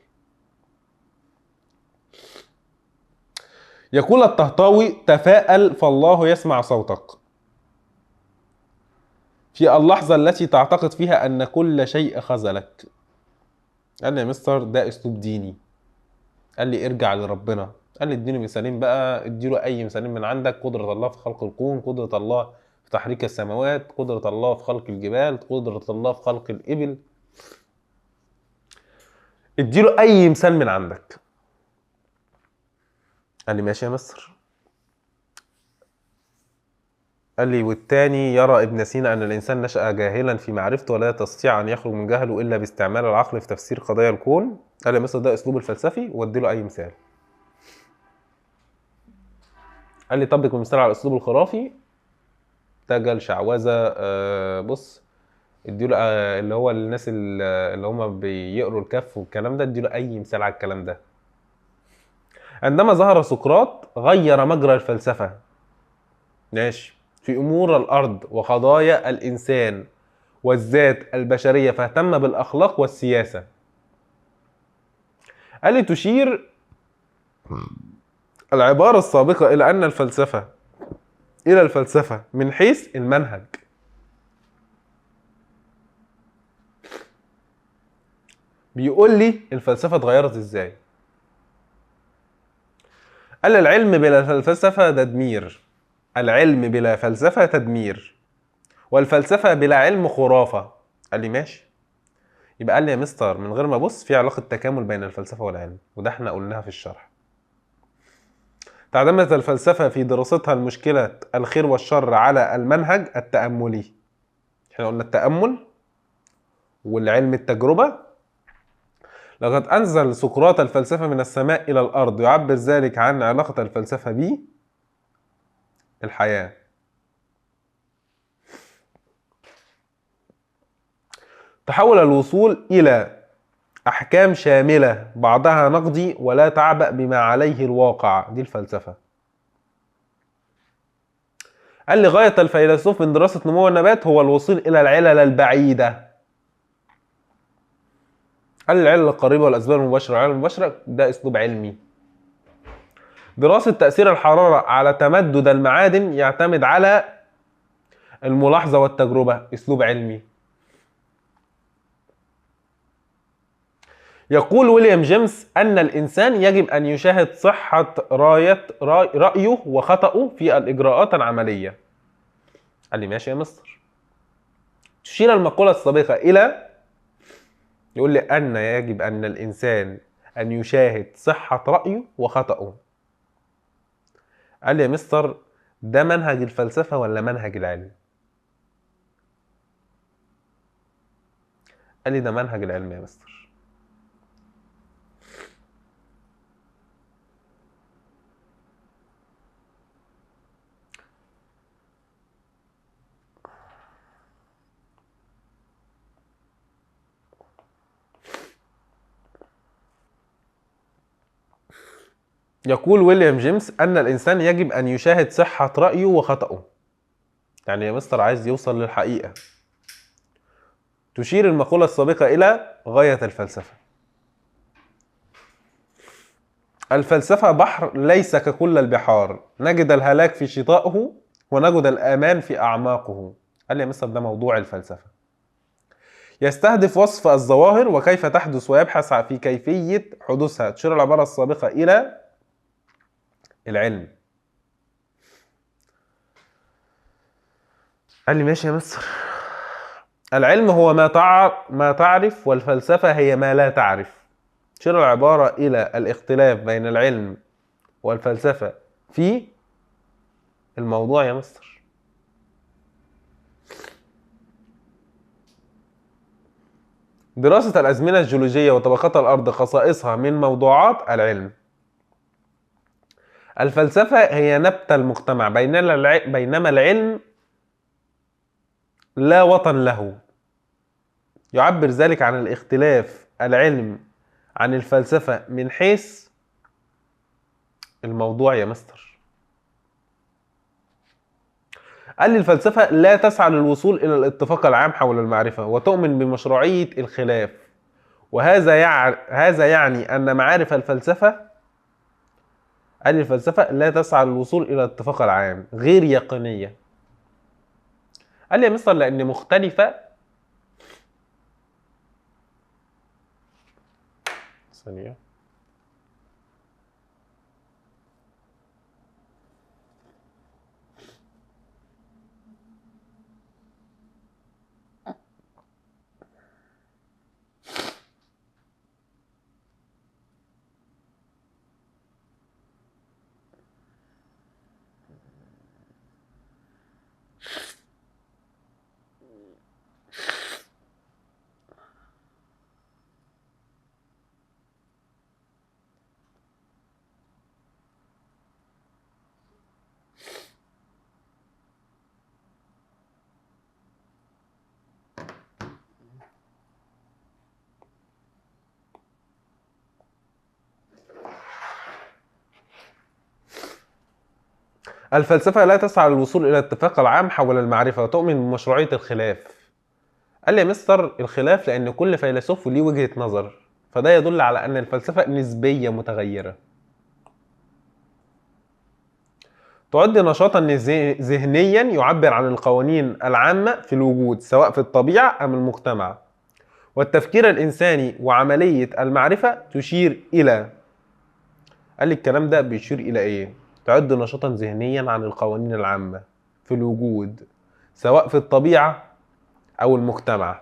يقول الطهطاوي تفاءل فالله يسمع صوتك. في اللحظة التي تعتقد فيها أن كل شيء خذلك. قال لي يا مستر ده أسلوب ديني. قال لي ارجع لربنا. قال لي اديني مثالين بقى، اديله أي مثالين من عندك. قدرة الله في خلق الكون، قدرة الله في تحريك السماوات، قدرة الله في خلق الجبال، قدرة الله في خلق الإبل. اديله أي مثال من عندك. قال لي ماشي يا مستر. قال لي والتاني يرى ابن سينا أن الإنسان نشأ جاهلا في معرفته ولا يستطيع أن يخرج من جهله إلا باستعمال العقل في تفسير قضايا الكون. قال لي مثلا ده أسلوب الفلسفي وادي له أي مثال. قال لي طبق المثال على الأسلوب الخرافي. تجل شعوذة. بص ادي له اللي هو الناس اللي هم بيقروا الكف والكلام ده، ادي له أي مثال على الكلام ده. عندما ظهر سقراط غير مجرى الفلسفة. ماشي. في أمور الأرض وقضايا الإنسان والذات البشرية، فاهتم بالأخلاق والسياسة. قال لي تشير العبارة السابقة إلى الفلسفة من حيث المنهج. بيقول لي الفلسفة اتغيرت ازاي. قال لي العلم بلا فلسفة تدمير. العلم بلا فلسفة تدمير، والفلسفة بلا علم خرافة. قال لي ماشي. يبقى قال لي يا مستر من غير ما ابص في علاقة تكامل بين الفلسفة والعلم، وده احنا قلناها في الشرح. تعتمد الفلسفة في دراستها المشكلة الخير والشر على المنهج التأملي. احنا قلنا التأمل والعلم التجربة. لقد أنزل سقراط الفلسفة من السماء إلى الأرض، يعبر ذلك عن علاقة الفلسفة بالحياة. تحول الوصول إلى أحكام شاملة بعضها نقدي ولا تعبأ بما عليه الواقع. دي الفلسفة. قال لي غاية الفيلسوف من دراسة نمو النبات هو الوصول إلى العلل البعيدة. قال لي العلل القريبة والأسباب المباشرة والعلل المباشرة ده أسلوب علمي. دراسة تأثير الحرارة على تمدد المعادن يعتمد على الملاحظة والتجربة. أسلوب علمي. يقول ويليام جيمس أن الإنسان يجب أن يشاهد صحة رأيه وخطأه في الإجراءات العملية. قال لي ماشي يا مستر. تشير المقولة السابقة إلى، يقول لي أن يجب أن الإنسان أن يشاهد صحة رأيه وخطأه. قال لي يا مستر ده منهج الفلسفة ولا منهج العلم؟ قال لي ده منهج العلم يا مستر. يقول ويليام جيمس أن الإنسان يجب أن يشاهد صحة رأيه وخطأه. يعني يا مستر عايز يوصل للحقيقة. تشير المقولة السابقة إلى غاية الفلسفة. الفلسفة بحر ليس ككل البحار، نجد الهلاك في شطائه ونجد الأمان في أعماقه. قال لي يا مستر ده موضوع الفلسفة. يستهدف وصف الظواهر وكيف تحدث ويبحث في كيفية حدوثها. تشير العبارة السابقة إلى العلم. قال لي ماشي يا مستر. العلم هو ما تعرف، والفلسفة هي ما لا تعرف. تشير العبارة إلى الاختلاف بين العلم والفلسفة في الموضوع يا مستر. دراسة الأزمنة الجيولوجية وطبقات الأرض خصائصها من موضوعات العلم. الفلسفة هي نبت المجتمع، بينما العلم لا وطن له. يعبر ذلك عن الاختلاف العلم عن الفلسفة من حيث الموضوع يا مستر. قال لي الفلسفة لا تسعى للوصول إلى الاتفاق العام حول المعرفة وتؤمن بمشروعية الخلاف، هذا يعني أن معارف الفلسفة، قال لي الفلسفة لا تسعى للوصول إلى الاتفاق العام، غير يقينية. قال لي يا مستر لأن مختلفة. ثانية. الفلسفة لا تسعى للوصول إلى الاتفاق العام حول المعرفة وتؤمن بمشروعية الخلاف. قال لي يا مستر الخلاف لأن كل فيلسوف ليه وجهة نظر، فده يدل على أن الفلسفة نسبية متغيرة. تعد نشاطا ذهنيا يعبر عن القوانين العامة في الوجود سواء في الطبيعة أم المجتمع. والتفكير الإنساني وعملية المعرفة تشير إلى، قال لي الكلام ده بيشير إلى إيه؟ تعد نشاطا ذهنيا عن القوانين العامة في الوجود سواء في الطبيعة أو المجتمع.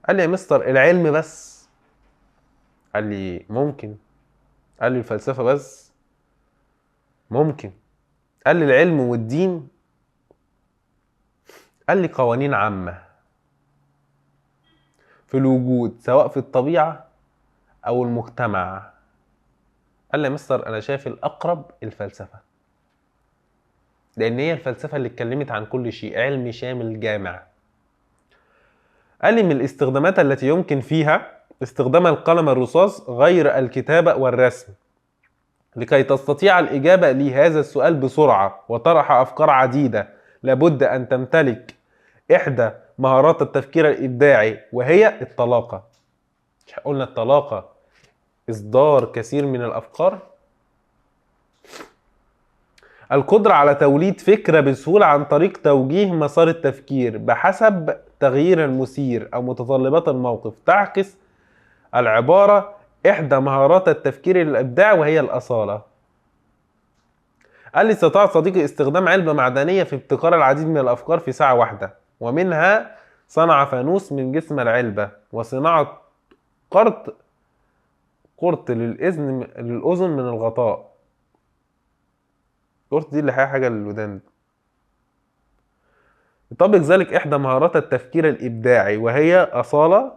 قال لي يا مستر العلم بس؟ قال لي ممكن. قال لي الفلسفة بس؟ ممكن. قال لي العلم والدين؟ قال لي قوانين عامة في الوجود سواء في الطبيعة أو المجتمع. قال لي يا مستر أنا شايف الأقرب الفلسفة، لأن هي الفلسفة اللي اتكلمت عن كل شيء، علم شامل جامع. قال لي من الاستخدامات التي يمكن فيها استخدام القلم الرصاص غير الكتابة والرسم لكي تستطيع الإجابة لهذا السؤال بسرعة وطرح أفكار عديدة. لابد أن تمتلك إحدى مهارات التفكير الإبداعي وهي الطلاقة. قلنا الطلاقة إصدار كثير من الأفكار. القدرة على توليد فكرة بسهولة عن طريق توجيه مسار التفكير بحسب تغيير المثير أو متطلبات الموقف، تعكس العبارة إحدى مهارات التفكير الإبداعي وهي الأصالة. قال لي استطاع صديقي استخدام علبة معدنية في ابتكار العديد من الأفكار في ساعة واحدة، ومنها صنع فانوس من جسم العلبة، وصناعة قرط للأذن من الغطاء. قرط دي اللي هي حاجة للودان. يطبق ذلك إحدى مهارات التفكير الإبداعي وهي أصالة،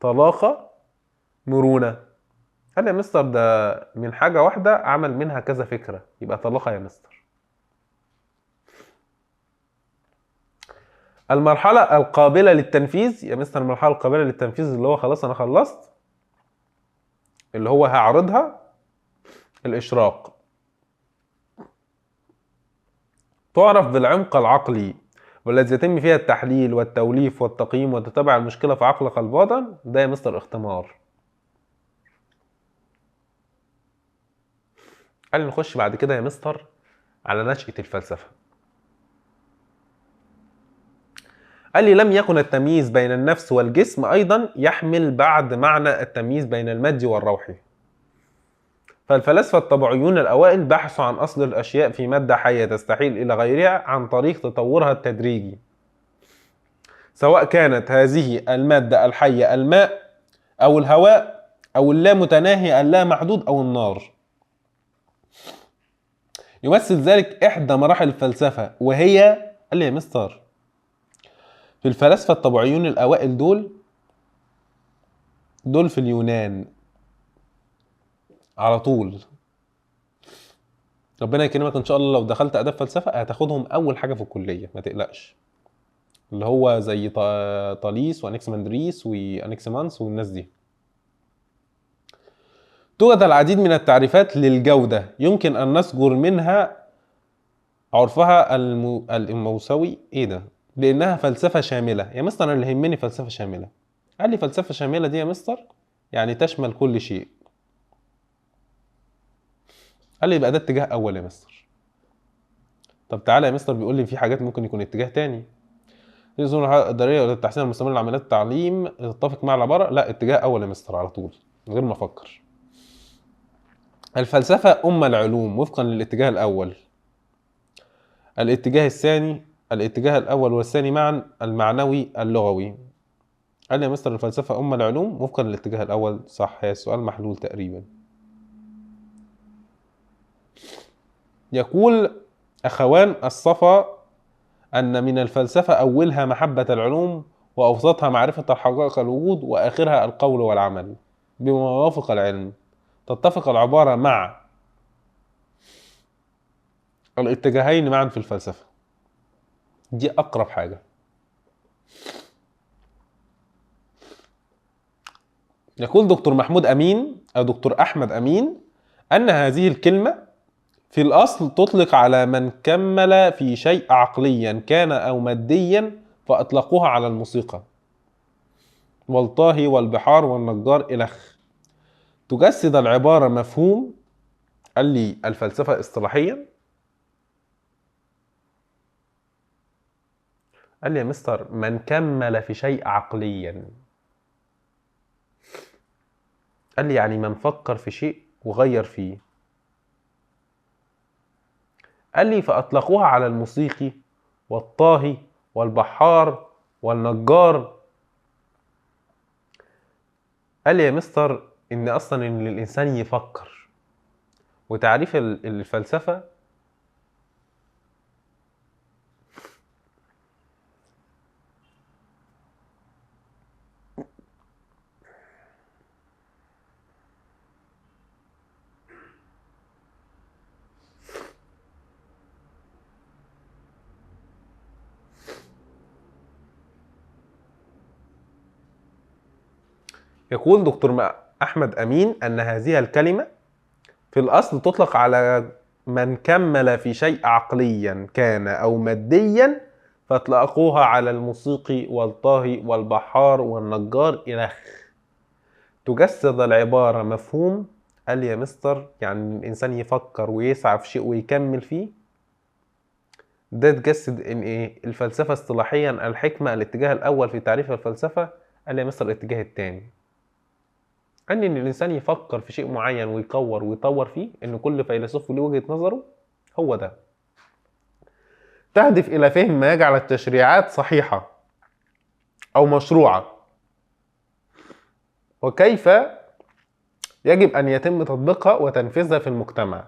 طلاقة، مرونة. قال لي يا مستر ده من حاجة واحدة عمل منها كذا فكرة، يبقى طلاقة يا مستر. المرحلة القابلة للتنفيذ يا مستر، المرحلة القابلة للتنفيذ اللي هو خلاص أنا خلصت، اللي هو هعرضها، الإشراق. تعرف بالعمق العقلي والذي يتم فيها التحليل والتوليف والتقييم وتتبع المشكلة في عقلك الباطن. ده يا مستر اختمار. قال لي نخش بعد كده يا مستر على نشأة الفلسفة. قال لي لم يكن التمييز بين النفس والجسم أيضا يحمل بعد معنى التمييز بين المادي والروحي، فالفلاسفة الطبيعيون الأوائل بحثوا عن أصل الأشياء في مادة حية تستحيل إلى غيرها عن طريق تطورها التدريجي، سواء كانت هذه المادة الحية الماء أو الهواء أو اللامتناهي اللامحدود أو النار. يمثل ذلك إحدى مراحل الفلسفة وهي، قال لي يا مستر في الفلاسفة الطبيعيون الأوائل دول في اليونان على طول. ربنا يكرمك إن شاء الله لو دخلت آداب فلسفة هتاخدهم أول حاجة في الكلية، ما تقلقش. اللي هو زي طاليس وأنكسمندريس وأنكسمانس والناس دي. توجد العديد من التعريفات للجودة يمكن أن نذكر منها عرفها الموسوي. إيه ده؟ لأنها فلسفة شاملة. يا مستر أنا اللي يهمني فلسفة شاملة. قال لي فلسفة شاملة دي يا مستر يعني تشمل كل شيء. قال لي يبقى ده اتجاه أول يا مستر. طب تعالى يا مستر بيقول لي في حاجات ممكن يكون اتجاه تاني. الظروف الإدارية للتحسين المستمر لعمليات التعليم تتفق مع العبارة؟ لا، اتجاه أول يا مستر على طول من غير ما أفكر. الفلسفة أم العلوم وفقا للاتجاه الأول. الاتجاه الثاني، الاتجاه الأول والثاني معا المعنوي اللغوي. قال لي يا مستر الفلسفة أم العلوم وفقا للاتجاه الأول. صح، هي السؤال محلول تقريبا. يقول أخوان الصفا أن من الفلسفة أولها محبة العلوم وأوسطها معرفة الحقائق الوجود وآخرها القول والعمل بما يوافق العلم. تتفق العبارة مع الاتجاهين معا في الفلسفة. دي أقرب حاجة. يقول دكتور محمود أمين أو دكتور أحمد أمين أن هذه الكلمة في الأصل تطلق على من كمل في شيء عقليا كان أو ماديا فأطلقوها على الموسيقى والطاهي والبحار والنجار إلخ. تجسد العبارة مفهوم، قال لي الفلسفة اصطلاحيا. قال لي يا مستر من كمل في شيء عقليا. قال لي يعني من فكر في شيء وغير فيه. قال لي فأطلقوها على الموسيقي والطاهي والبحار والنجار. قال لي يا مستر إن أصلا إن الإنسان يفكر، وتعريف الفلسفة يقول دكتور أحمد أمين أن هذه الكلمة في الأصل تطلق على من كمل في شيء عقليا كان أو ماديا فأطلقوها على الموسيقي والطاهي والبحار والنجار إلخ. تجسد العبارة مفهوم. قال لي يا مستر يعني الإنسان يفكر ويسعى في شيء ويكمل فيه. ده تجسد إن إيه الفلسفة اصطلاحيا الحكمة الاتجاه الأول في تعريف الفلسفة. قال لي يا مستر الاتجاه الثاني. ان الانسان يفكر في شيء معين ويطور فيه، ان كل فيلسوف له وجهة نظره، هو ده. تهدف الى فهم ما يجعل التشريعات صحيحة او مشروعة، وكيف يجب ان يتم تطبيقها وتنفيذها في المجتمع.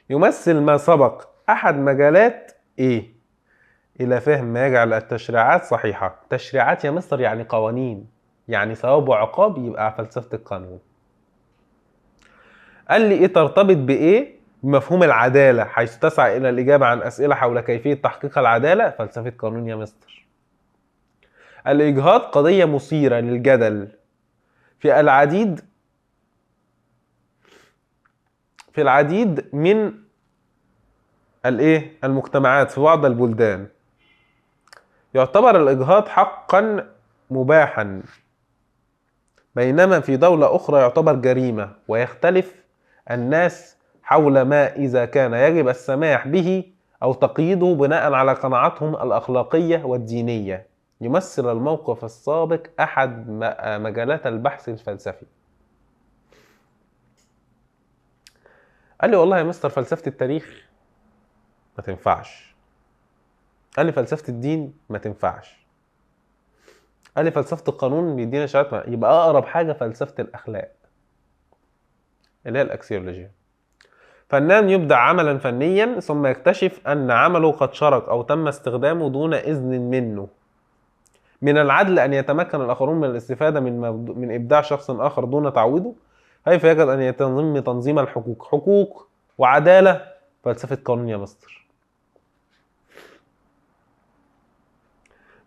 يمثل ما سبق احد مجالات ايه؟ الى فهم ما يجعل التشريعات صحيحة. تشريعات يا مستر يعني قوانين، يعني ثواب وعقاب، يبقى فلسفة القانون. قال لي ايه ترتبط بايه؟ بمفهوم العدالة، حيث تسعى الى الاجابة عن اسئلة حول كيفية تحقيق العدالة، فلسفة قانون يا مستر. الاجهاض قضية مثيرة للجدل في العديد من المجتمعات. في بعض البلدان يعتبر الاجهاض حقا مباحا، بينما في دولة اخرى يعتبر جريمة، ويختلف الناس حول ما اذا كان يجب السماح به او تقييده بناء على قناعاتهم الاخلاقية والدينية. يمثل الموقف السابق احد مجالات البحث الفلسفي. قال لي والله يا مستر فلسفة التاريخ ما تنفعش. قال لي فلسفة الدين ما تنفعش. قال لي فلسفة القانون بيدينا شهادات، يبقى أقرب حاجة فلسفة الأخلاق اللي هي الأكسيولوجيا. فنان يبدع عملا فنيا ثم يكتشف أن عمله قد شرك أو تم استخدامه دون إذن منه. من العدل أن يتمكن الآخرون من الاستفادة من إبداع شخص آخر دون تعويضه. كيف يجب أن يتم تنظيم الحقوق؟ حقوق وعدالة، فلسفة قانون يا مستر.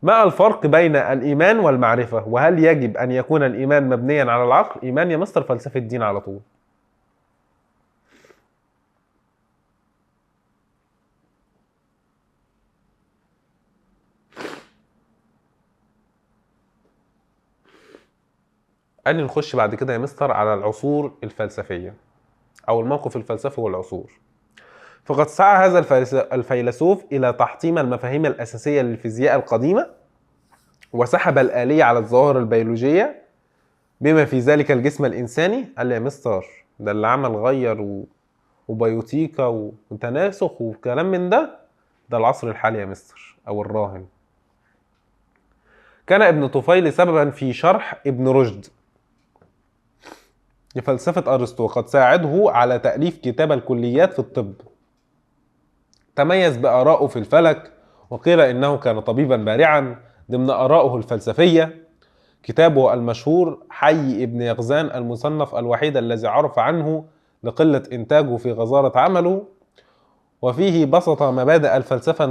ما الفرق بين الإيمان والمعرفة؟ وهل يجب أن يكون الإيمان مبنيا على العقل؟ إيمان يا مستر، فلسفة الدين على طول. قال لي نخش بعد كده يا مستر على العصور الفلسفية أو الموقف الفلسفي والعصور. فقد سعى هذا الفيلسوف إلى تحطيم المفاهيم الأساسية للفيزياء القديمة، وسحب الآلية على الظواهر البيولوجية بما في ذلك الجسم الإنساني. قال لي يا مستر ده اللي عمل غير وبيوتيكا وتناسخ وكلام من ده العصر الحالي يا مستر أو الراهن. كان ابن طفيل سببا في شرح ابن رشد لفلسفة أرسطو، وقد ساعده على تأليف كتاب الكليات في الطب. تميز بآرائه في الفلك، وقيل إنه كان طبيبا بارعا. ضمن آرائه الفلسفية كتابه المشهور حي ابن يغزان، المصنف الوحيد الذي عرف عنه لقلة إنتاجه في غزارة عمله، وفيه بسط مبادئ الفلسفة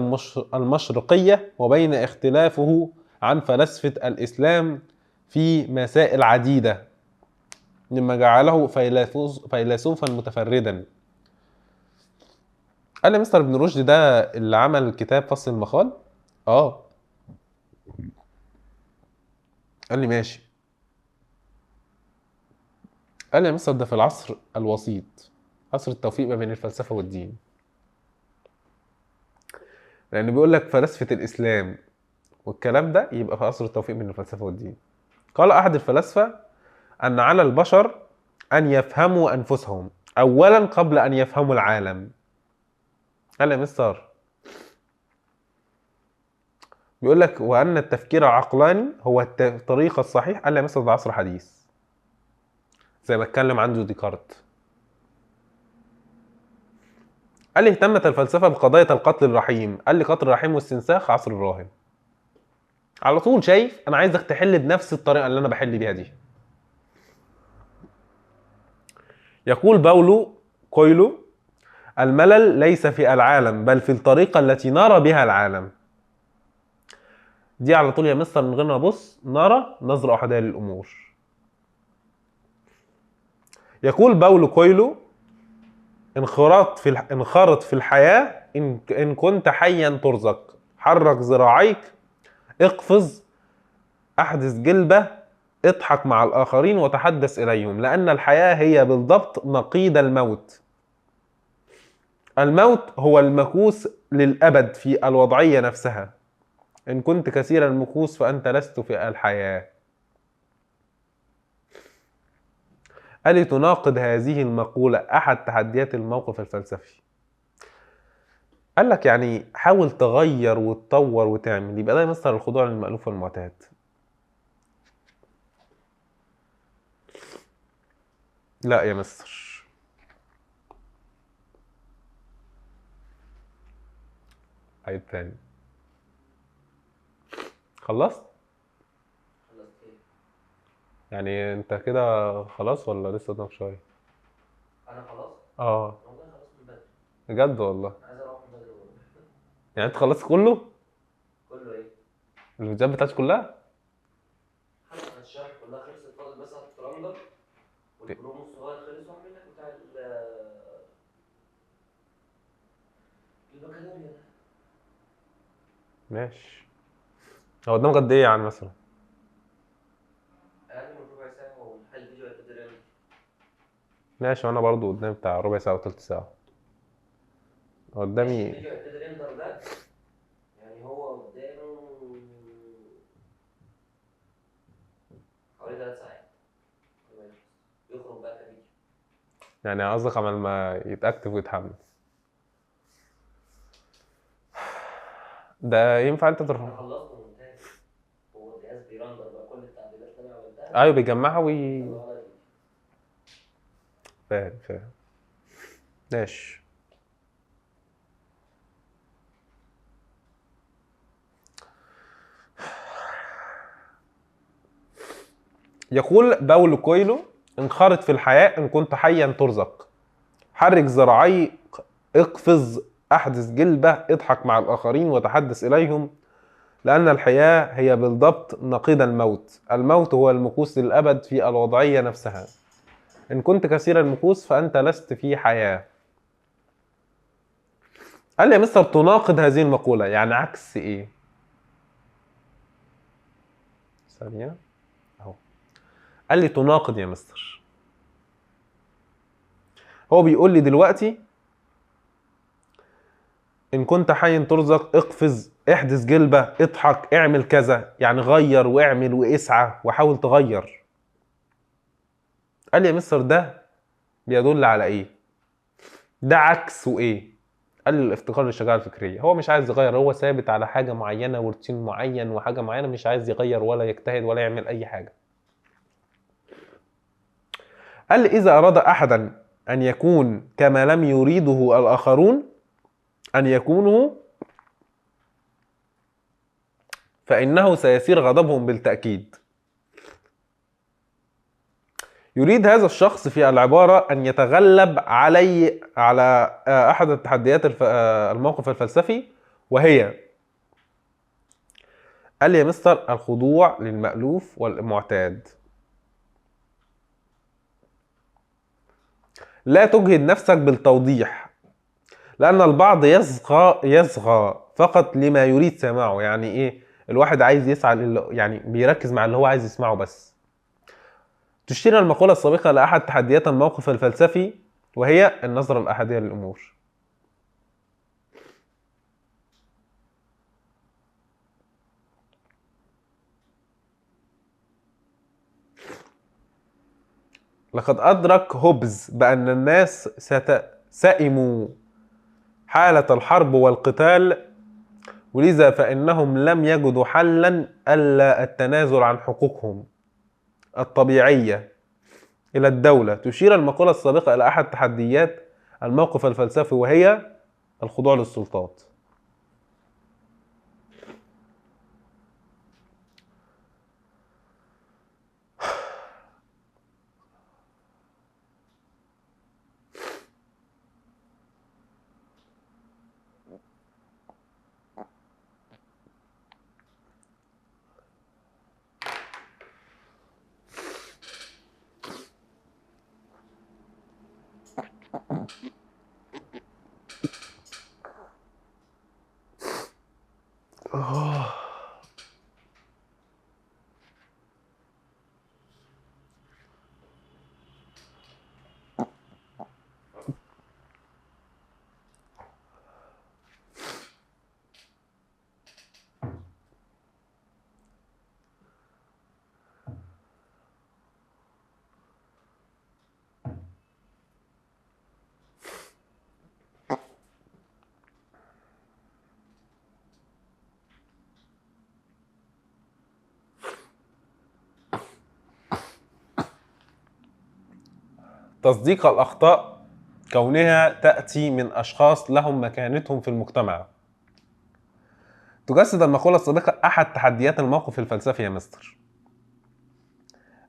المشرقية وبين اختلافه عن فلسفة الإسلام في مسائل عديدة، مما جعله فيلسوفا متفردا. قال لي مستر ابن رشد ده اللي عمل كتاب فصل المقال؟ قال لي ماشي. قال لي يا مستر ده في العصر الوسيط، عصر التوفيق ما بين الفلسفة والدين، لأن بيقول لك فلسفة الإسلام والكلام ده يبقى في عصر التوفيق بين الفلسفة والدين. قال أحد الفلاسفة أن على البشر أن يفهموا أنفسهم أولا قبل أن يفهموا العالم. قال يا مستر بيقول لك وأن التفكير العقلاني هو الطريق الصحيح. قال يا مستر ده عصر حديث، زي ما اتكلم عنده ديكارت. قال لي اهتمت الفلسفة بقضية القتل الرحيم. قال لي قتل الرحيم واستنساخ عصر الراهن. على طول شايف أنا عايزك تحل بنفس الطريقة اللي أنا بحل بيها دي. يقول باولو كويلو الملل ليس في العالم بل في الطريقة التي نرى بها العالم. دي على طول يا مستر من غير ما نبص نرى نظرة أحادية للأمور. يقول باولو كويلو انخرط في الحياة إن كنت حيا ترزق. حرك ذراعيك، اقفز، احدث جلبة، اضحك مع الآخرين وتحدث إليهم، لأن الحياة هي بالضبط نقيض الموت. الموت هو المكوس للأبد في الوضعية نفسها. إن كنت كثير المكوس فأنت لست في الحياة. قال لي تناقض هذه المقولة أحد تحديات الموقف الفلسفي. قال لك يعني حاول تغير وتطور وتعمل، يبقى ده مصدر الخضوع للمألوف والمعتاد. لا يا مستر. عيد تاني. خلصت؟ خلصت ايه؟ يعني انت كده خلاص ولا لسه قدامك شوية؟ انا خلاص؟ اه والله خلاص من بدري. بجد والله. انا عايز اروح من بدري والله. يعني انت خلصت كله؟ كله ايه؟ الفيديوهات بتاعتك كلها؟ حلقة الشرح كلها خلصت، فاضل بس هتترندر والبرومو الصغير خلص واعمل لك بتاع البكالوريا ده. ماشي. هو قدامك قد ايه يعني مثلا؟ اقل من ربع ساعة والحل الفيديو هيبتدي رن. ماشي، وانا برضو قدامي بتاع ربع ساعة وتلت ساعة ماشي، قدامي. الفيديو هيبتدي ريندر ده يعني هو قدامه حوالي 3 ساعات يخرج بقى كفيديو. يعني قصدك عمل ما يتأكتف ويتحمل. ده ينفع انت انا ترفع؟ خلصت مونتاج، هو الجهاز بيرندر بقى كل التعديلات اللي انا عملتها ايوه بيجمعها طلعوا على الفيديو. فاهم فاهم. ماشي. يقول باولو كويلو: انخرط في الحياة إن كنت حيا ترزق، حرك ذراعيك، اقفز، احدث جلبة، اضحك مع الآخرين وتحدث إليهم، لأن الحياة هي بالضبط نقيض الموت. الموت هو المكوس للأبد في الوضعية نفسها. إن كنت كثير المكوس فأنت لست في حياة. قال لي يا مستر تناقض هذه المقولة، يعني عكس إيه؟ ثانية أهو. قال لي تناقض يا مستر. هو بيقول لي دلوقتي إن كنت حي ترزق، اقفز، احدث جلبة، اضحك، اعمل كذا، يعني غير واعمل واسعى وحاول تغير. قال لي يا مستر ده بيدل على ايه؟ ده عكسه ايه؟ قال لي الافتقار للشجاعة الفكرية. هو مش عايز يغير، هو ثابت على حاجة معينة وروتين معين وحاجة معينة، مش عايز يغير ولا يجتهد ولا يعمل أي حاجة. قال لي إذا أراد أحدا أن يكون كما لم يريده الآخرون أن يكونوا، فإنه سيسير غضبهم بالتأكيد. يريد هذا الشخص في العبارة أن يتغلب على أحد التحديات الموقف الفلسفي، وهي قال لي يا مستر الخضوع للمألوف والمعتاد. لا تجهد نفسك بالتوضيح، لأن البعض يصغى فقط لما يريد سماعه. يعني إيه؟ الواحد عايز يسعى يعني بيركز مع اللي هو عايز يسمعه بس. تشير المقولة السابقة لأحد تحديات الموقف الفلسفي، وهي النظرة الأحادية للأمور. لقد أدرك هوبز بأن الناس سئموا حالة الحرب والقتال، ولذا فإنهم لم يجدوا حلا ألا التنازل عن حقوقهم الطبيعية إلى الدولة. تشير المقولة السابقة إلى أحد تحديات الموقف الفلسفي، وهي الخضوع للسلطات. تصديق الأخطاء كونها تأتي من أشخاص لهم مكانتهم في المجتمع. تجسد المقولة السابقة أحد تحديات الموقف الفلسفي يا مستر.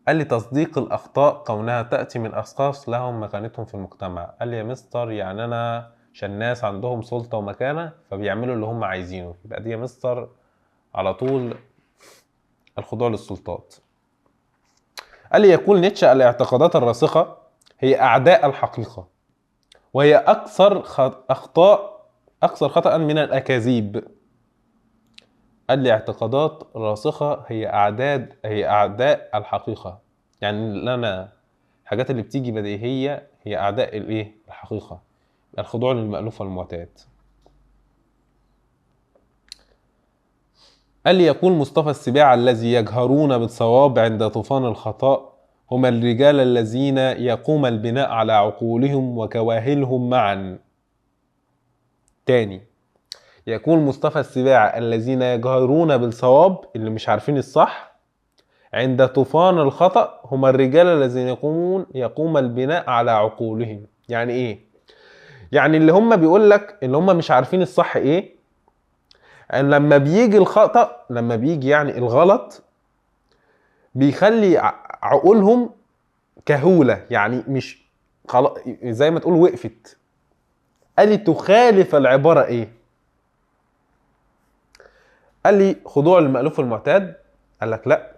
قال لي تصديق الأخطاء كونها تأتي من أشخاص لهم مكانتهم في المجتمع. قال لي يا مستر يعني أنا عشان الناس عندهم سلطة ومكانة فبيعملوا اللي هم عايزينه، يبقى دي يا مستر على طول الخضوع للسلطات. قال لي يقول نيتشه الاعتقادات الراسخة هي أعداء الحقيقة، وهي أكثر خطأ من الأكاذيب. قال لي اعتقادات راسخة هي أعداء الحقيقة، يعني اللي أنا الحاجات اللي بتيجي بديهية هي أعداء الإيه؟ الحقيقة، الخضوع للمألوف والمعتاد. قال لي يقول مصطفى السباع الذي يجهرون بالصواب عند طوفان الخطأ هم الرجال الذين يقوم البناء على عقولهم وكواهلهم معا. تاني، يقول مصطفى السباع الذين يجهرون بالصواب، اللي مش عارفين الصح، عند طوفان الخطأ هم الرجال الذين يقوم البناء على عقولهم. يعني ايه؟ يعني اللي هم بيقول لك اللي هم مش عارفين الصح ايه، يعني لما بيجي الخطأ، لما بيجي يعني الغلط، بيخلي عقولهم كهولة، يعني مش زي ما تقول وقفت. قال لي تخالف العبارة ايه؟ قال لي خضوع للمألوف المعتاد. قال لك لا.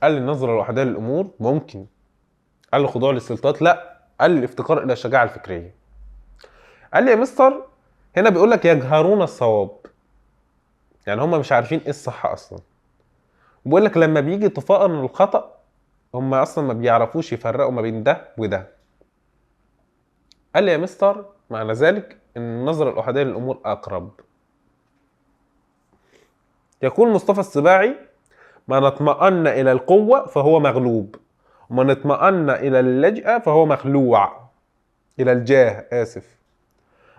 قال لي النظرة الوحدية للأمور ممكن. قال لي خضوع للسلطات لا. قال لي الافتقار إلى الشجاعة الفكرية. قال لي يا مستر هنا بيقول لك يجهرون الصواب، يعني هم مش عارفين ايه الصح اصلا. بيقول لك لما بيجي طوفان الخطأ هم اصلا ما بيعرفوش يفرقوا ما بين ده وده. قال لي يا مستر معنى ذلك ان النظرة الأحادية للأمور أقرب. يقول مصطفى السباعي من اطمأن إلى القوة فهو مغلوب، ومن اطمأن إلى اللجأ فهو مخلوع. إلى الجاه آسف.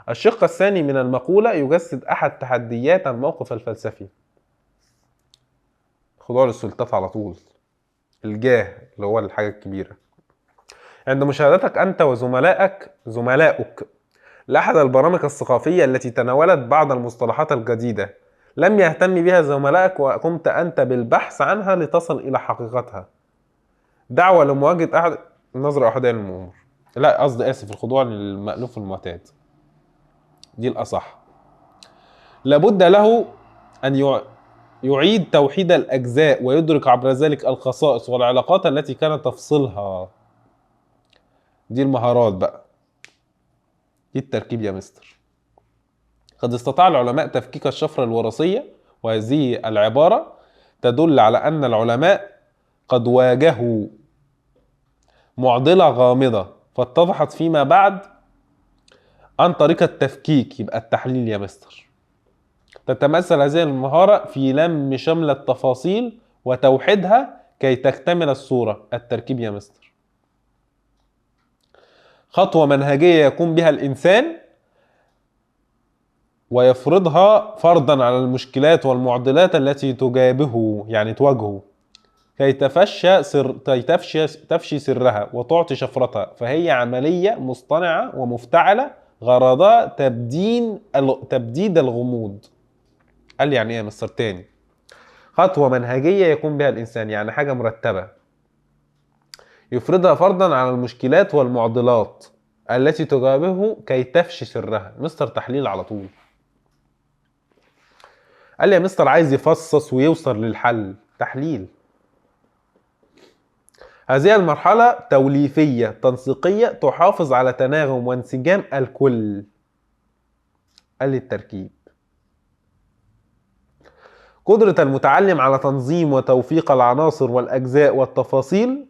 الشق الثاني من المقولة يجسد أحد تحديات الموقف الفلسفي. خضوع للسلطات على طول. الجاه اللي هو الحاجة الكبيرة. عند مشاهدتك أنت زملائك لأحد البرامج الثقافية التي تناولت بعض المصطلحات الجديدة لم يهتم بها زملائك وقمت أنت بالبحث عنها لتصل إلى حقيقتها. دعوة لمواجهة أحد النظرة أحدية للأمور. لا قصدي آسف، الخضوع للمألوف المعتاد دي الأصح. لابد له أن يعيد توحيد الأجزاء ويدرك عبر ذلك الخصائص والعلاقات التي كانت تفصلها. دي المهارات بقى، دي التركيب يا مستر. قد استطاع العلماء تفكيك الشفرة الوراثية، وهذه العبارة تدل على أن العلماء قد واجهوا معضلة غامضة فاتضحت فيما بعد عن طريق التفكيك. يبقى التحليل يا مستر. تتمثل هذه المهارة في لم شمل التفاصيل وتوحيدها كي تكتمل الصورة. التركيب يا مستر. خطوة منهجية يقوم بها الإنسان ويفرضها فرضا على المشكلات والمعضلات التي تجابهه، يعني تواجهه، كي تفشي سرها وتعطي شفرتها. فهي عملية مصطنعة ومفتعلة غرضها تبديد الغموض. قال لي يعني ايه يا مستر؟ تاني، خطوة منهجية يقوم بها الإنسان، يعني حاجة مرتبة يفرضها فرضا على المشكلات والمعضلات التي تجابهه كي تفشي سرها. مستر تحليل على طول. قال لي يا مستر عايز يفصص ويوصل للحل. تحليل. هذه المرحلة توليفية تنسيقية تحافظ على تناغم وانسجام الكل. قال لي التركيب. قدرة المتعلم على تنظيم وتوفيق العناصر والأجزاء والتفاصيل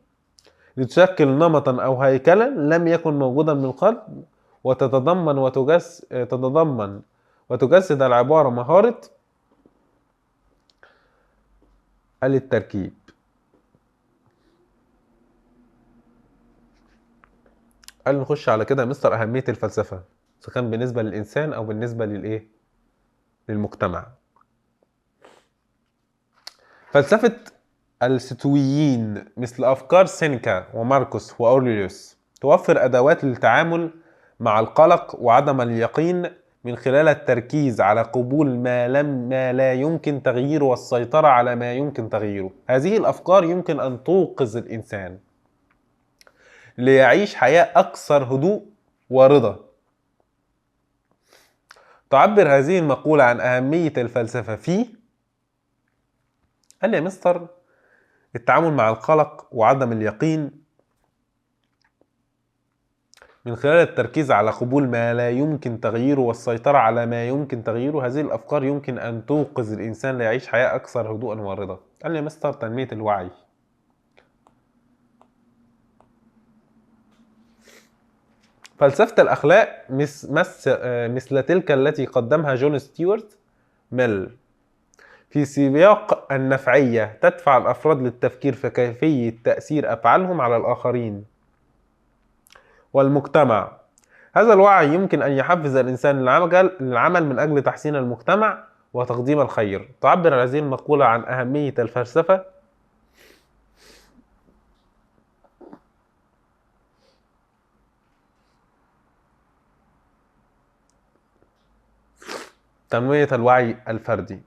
لتشكل نمطا أو هيكلا لم يكن موجودا من قبل، وتتضمن وتجسد العبارة مهارة. قال لي التركيب. قال نخش على كده يا مستر أهمية الفلسفة، إذا كان بالنسبة للإنسان أو بالنسبة للمجتمع. فلسفة الستويين مثل أفكار سينيكا وماركوس وأورليوس توفر أدوات للتعامل مع القلق وعدم اليقين من خلال التركيز على قبول ما لا يمكن تغييره والسيطرة على ما يمكن تغييره. هذه الأفكار يمكن أن توقظ الإنسان ليعيش حياة أكثر هدوء ورضا. تعبر هذه المقولة عن أهمية الفلسفة في قال لي يا مستر التعامل مع القلق وعدم اليقين من خلال التركيز على قبول ما لا يمكن تغييره والسيطرة على ما يمكن تغييره. هذه الأفكار يمكن أن توقظ الإنسان ليعيش حياة أكثر هدوءا ورضا. قال لي يا مستر تنمية الوعي. فلسفة الأخلاق مثل تلك التي قدمها جون ستيوارت ميل في سياق النفعية تدفع الأفراد للتفكير في كيفية تأثير أفعالهم على الآخرين والمجتمع. هذا الوعي يمكن أن يحفز الإنسان للعمل من أجل تحسين المجتمع وتقديم الخير. تعبر هذه المقولة عن أهمية الفلسفة تنمية الوعي الفردي.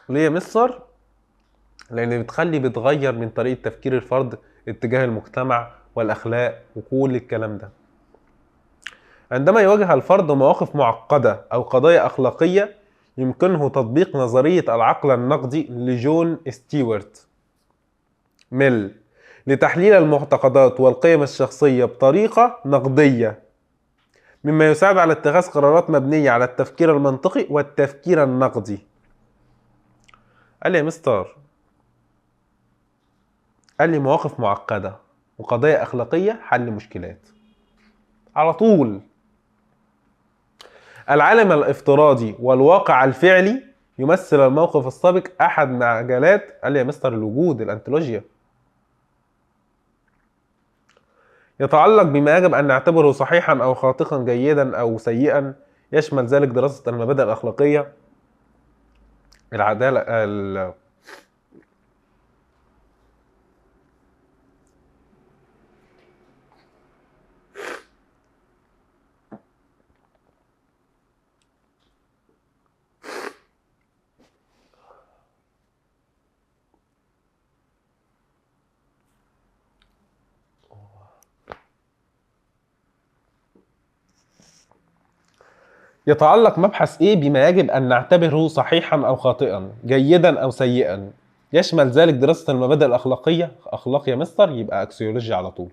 ليه يا مستر؟ لأن بتغير من طريقة تفكير الفرد اتجاه المجتمع والأخلاق وكل الكلام ده. عندما يواجه الفرد مواقف معقدة أو قضايا أخلاقية يمكنه تطبيق نظرية العقل النقدي لجون ستيوارت ميل لتحليل المعتقدات والقيم الشخصية بطريقة نقدية، مما يساعد على اتخاذ قرارات مبنية على التفكير المنطقي والتفكير النقدي. قال لي يا مستر قال لي مواقف معقدة وقضايا أخلاقية حل مشكلات على طول. العالم الافتراضي والواقع الفعلي يمثل الموقف السابق أحد مجالات قال لي يا مستر الوجود الأنتولوجيا. يتعلق بما يجب أن نعتبره صحيحا أو خاطئا جيدا أو سيئا، يشمل ذلك دراسة المبادئ الأخلاقية، العدالة يتعلق مبحث إيه بما يجب أن نعتبره صحيحا أو خاطئا جيدا أو سيئا، يشمل ذلك دراسة المبادئ الأخلاقية. أخلاق يا مستر يبقى أكسيولوجيا على طول.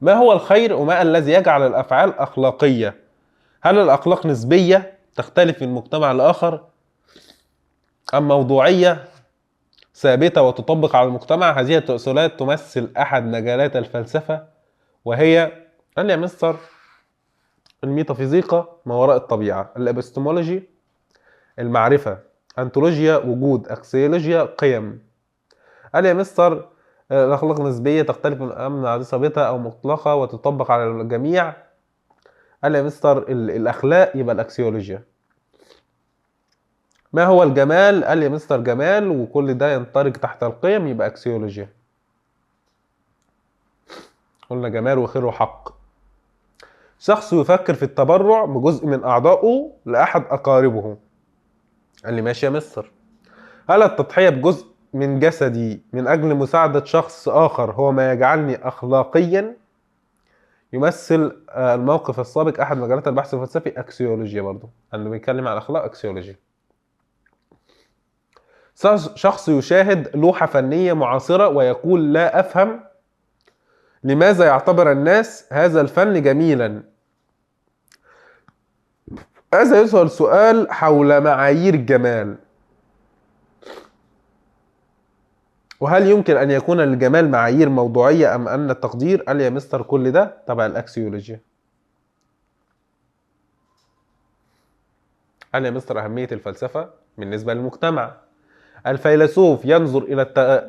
ما هو الخير وما الذي يجعل الأفعال أخلاقية؟ هل الأخلاق نسبية تختلف من مجتمع لآخر أم موضوعية ثابتة وتطبق على المجتمع؟ هذه التأصيلات تمثل أحد مجالات الفلسفة، وهي قال لي يا مستر الميتافيزيقا ما وراء الطبيعة، الابستمولوجي المعرفة، أنتولوجيا وجود، أكسيولوجيا قيم. قال لي يا مستر الأخلاق نسبية تختلف من عادة ثابتة أو مطلقة وتطبق على الجميع. قال لي يا مستر الأخلاق يبقى الأكسيولوجيا. ما هو الجمال؟ قال لي يا مستر جمال وكل ده يندرج تحت القيم يبقى أكسيولوجيا. قلنا جمال وخير وحق. شخص يفكر في التبرع بجزء من أعضائه لأحد أقاربه. قال لي ماشي يا مستر. هل التضحية بجزء من جسدي من أجل مساعدة شخص آخر هو ما يجعلني أخلاقيا؟ يمثل الموقف السابق أحد مجالات البحث الفلسفي أكسيولوجيا برضو. عندما بيتكلم عن الأخلاق أكسيولوجيا. شخص يشاهد لوحة فنية معاصرة ويقول لا أفهم لماذا يعتبر الناس هذا الفن جميلا. هذا يسأل سؤال حول معايير الجمال، وهل يمكن أن يكون الجمال معايير موضوعية أم أن التقدير؟ قال يا مستر كل ده تبع الأكسيولوجيا. قال يا مستر أهمية الفلسفة بالنسبة للمجتمع. الفيلسوف ينظر إلى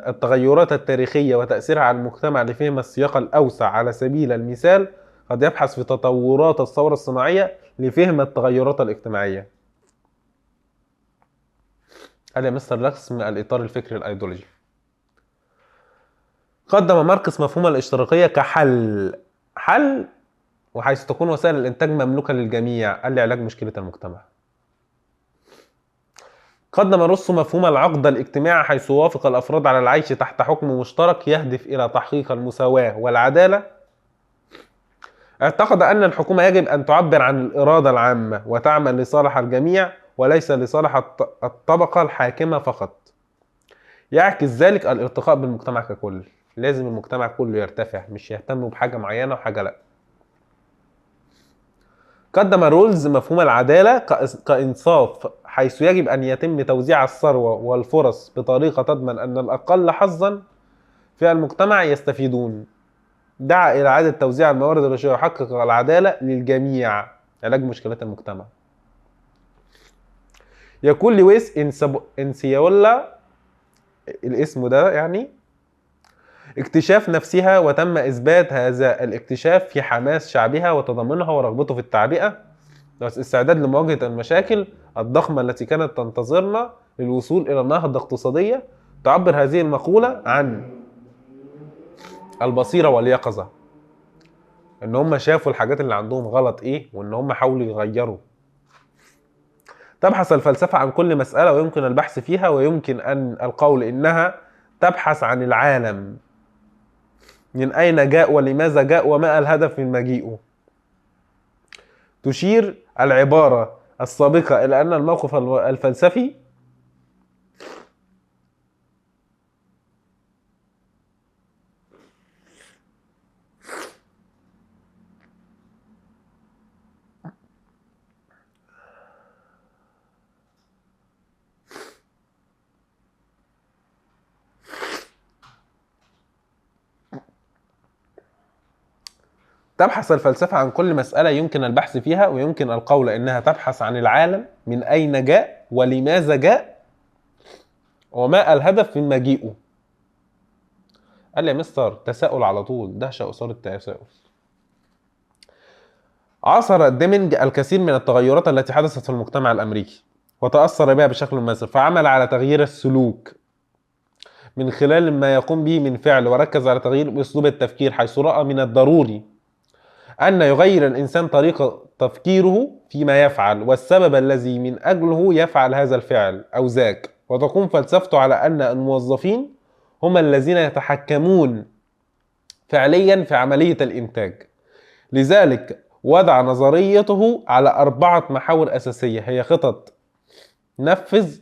التغيرات التاريخية وتأثيرها على المجتمع لفهم السياق الأوسع. على سبيل المثال قد يبحث في تطورات الثورة الصناعية لفهم التغيرات الاجتماعية. قال يا مستر رسم الإطار الفكري الأيديولوجي. قدم ماركس مفهوم الاشتراكية حل وحيث تكون وسائل الإنتاج مملوكة للجميع. قال لي علاج مشكلة المجتمع. قدم روسو مفهوم العقد الاجتماعي حيث يوافق الأفراد على العيش تحت حكم مشترك يهدف إلى تحقيق المساواة والعدالة. اعتقد أن الحكومة يجب أن تعبر عن الإرادة العامة وتعمل لصالح الجميع وليس لصالح الطبقة الحاكمة فقط. يعكس ذلك الارتقاء بالمجتمع ككل. لازم المجتمع كله يرتفع، مش يهتم بحاجة معينة وحاجة لا. قدم رولز مفهوم العدالة كإنصاف حيث يجب أن يتم توزيع الثروة والفرص بطريقة تضمن أن الأقل حظا في المجتمع يستفيدون. دعا إلى إعادة توزيع الموارد التي يحقق العدالة للجميع. علاج مشكلات المجتمع. يقول لويس إنسيولا الاسم ده يعني اكتشاف نفسها، وتم إثبات هذا الاكتشاف في حماس شعبها وتضامنها ورغبته في التعبئة والاستعداد لمواجهة المشاكل الضخمة التي كانت تنتظرنا للوصول إلى نهضة اقتصادية. تعبر هذه المقولة عن البصيرة واليقظة، إن هم شافوا الحاجات اللي عندهم غلط إيه وإن هم حاولوا يغيروا. تبحث الفلسفة عن كل مسألة ويمكن البحث فيها، ويمكن أن القول إنها تبحث عن العالم من أين جاء ولماذا جاء وما الهدف من مجيئه. تشير العبارة السابقة إلى أن الموقف الفلسفي تبحث الفلسفة عن كل مسألة يمكن البحث فيها، ويمكن القول إنها تبحث عن العالم من أين جاء ولماذا جاء وما الهدف من مجيئه. قال لي يا مستر تساؤل على طول، دهشة أثار التساؤل. عاصر ديمينج الكثير من التغيرات التي حدثت في المجتمع الأمريكي وتأثر بها بشكل مباشر، فعمل على تغيير السلوك من خلال ما يقوم به من فعل، وركز على تغيير أسلوب التفكير حيث رأى من الضروري أن يغير الإنسان طريقة تفكيره فيما يفعل والسبب الذي من أجله يفعل هذا الفعل أو ذاك، وتقوم فلسفته على أن الموظفين هم الذين يتحكمون فعليا في عملية الإنتاج. لذلك وضع نظريته على 4 محاور أساسية هي خطط نفذ،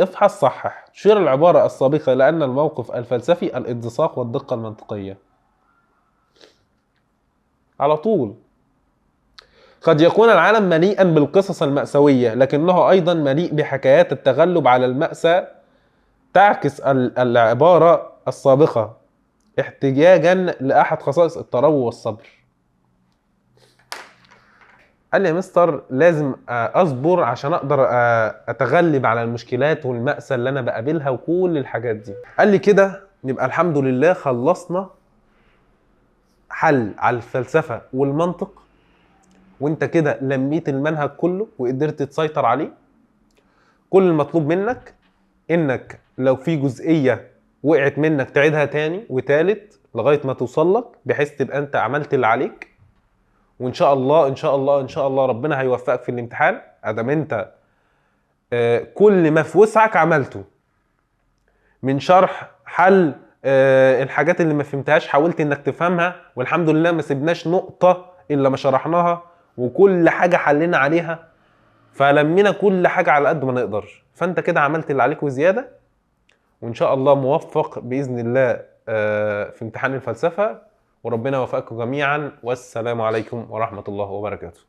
افحص، صحح. تشير العبارة السابقة إلى أن الموقف الفلسفي الاتساق والدقة المنطقية. على طول. قد يكون العالم مليئا بالقصص المأساوية لكنه أيضا مليء بحكايات التغلب على المأساة. تعكس العبارة السابقة احتجاجا لأحد خصائص التروي والصبر. قال لي يا مستر لازم أصبر عشان أقدر أتغلب على المشكلات والمأساة اللي أنا بقابلها وكل الحاجات دي. قال لي كده نبقى الحمد لله خلصنا حل على الفلسفة والمنطق، وانت كده لميت المنهج كله وقدرت تسيطر عليه. كل المطلوب منك انك لو في جزئية وقعت منك تعيدها تاني وتالت لغاية ما توصل لك، بحيث تبقى انت عملت اللي عليك. وان شاء الله ان شاء الله ان شاء الله ربنا هيوفقك في الامتحان ادام انت كل ما في وسعك عملته من شرح حل. الحاجات اللي ما فهمتهاش حاولت انك تفهمها، والحمد لله ما سيبناش نقطة الا ما شرحناها، وكل حاجة حلينا عليها، فلمينا كل حاجة على قد ما نقدر. فانت كده عملت اللي عليك وزيادة، وان شاء الله موفق بإذن الله في امتحان الفلسفة، وربنا يوفقكم جميعا، والسلام عليكم ورحمة الله وبركاته.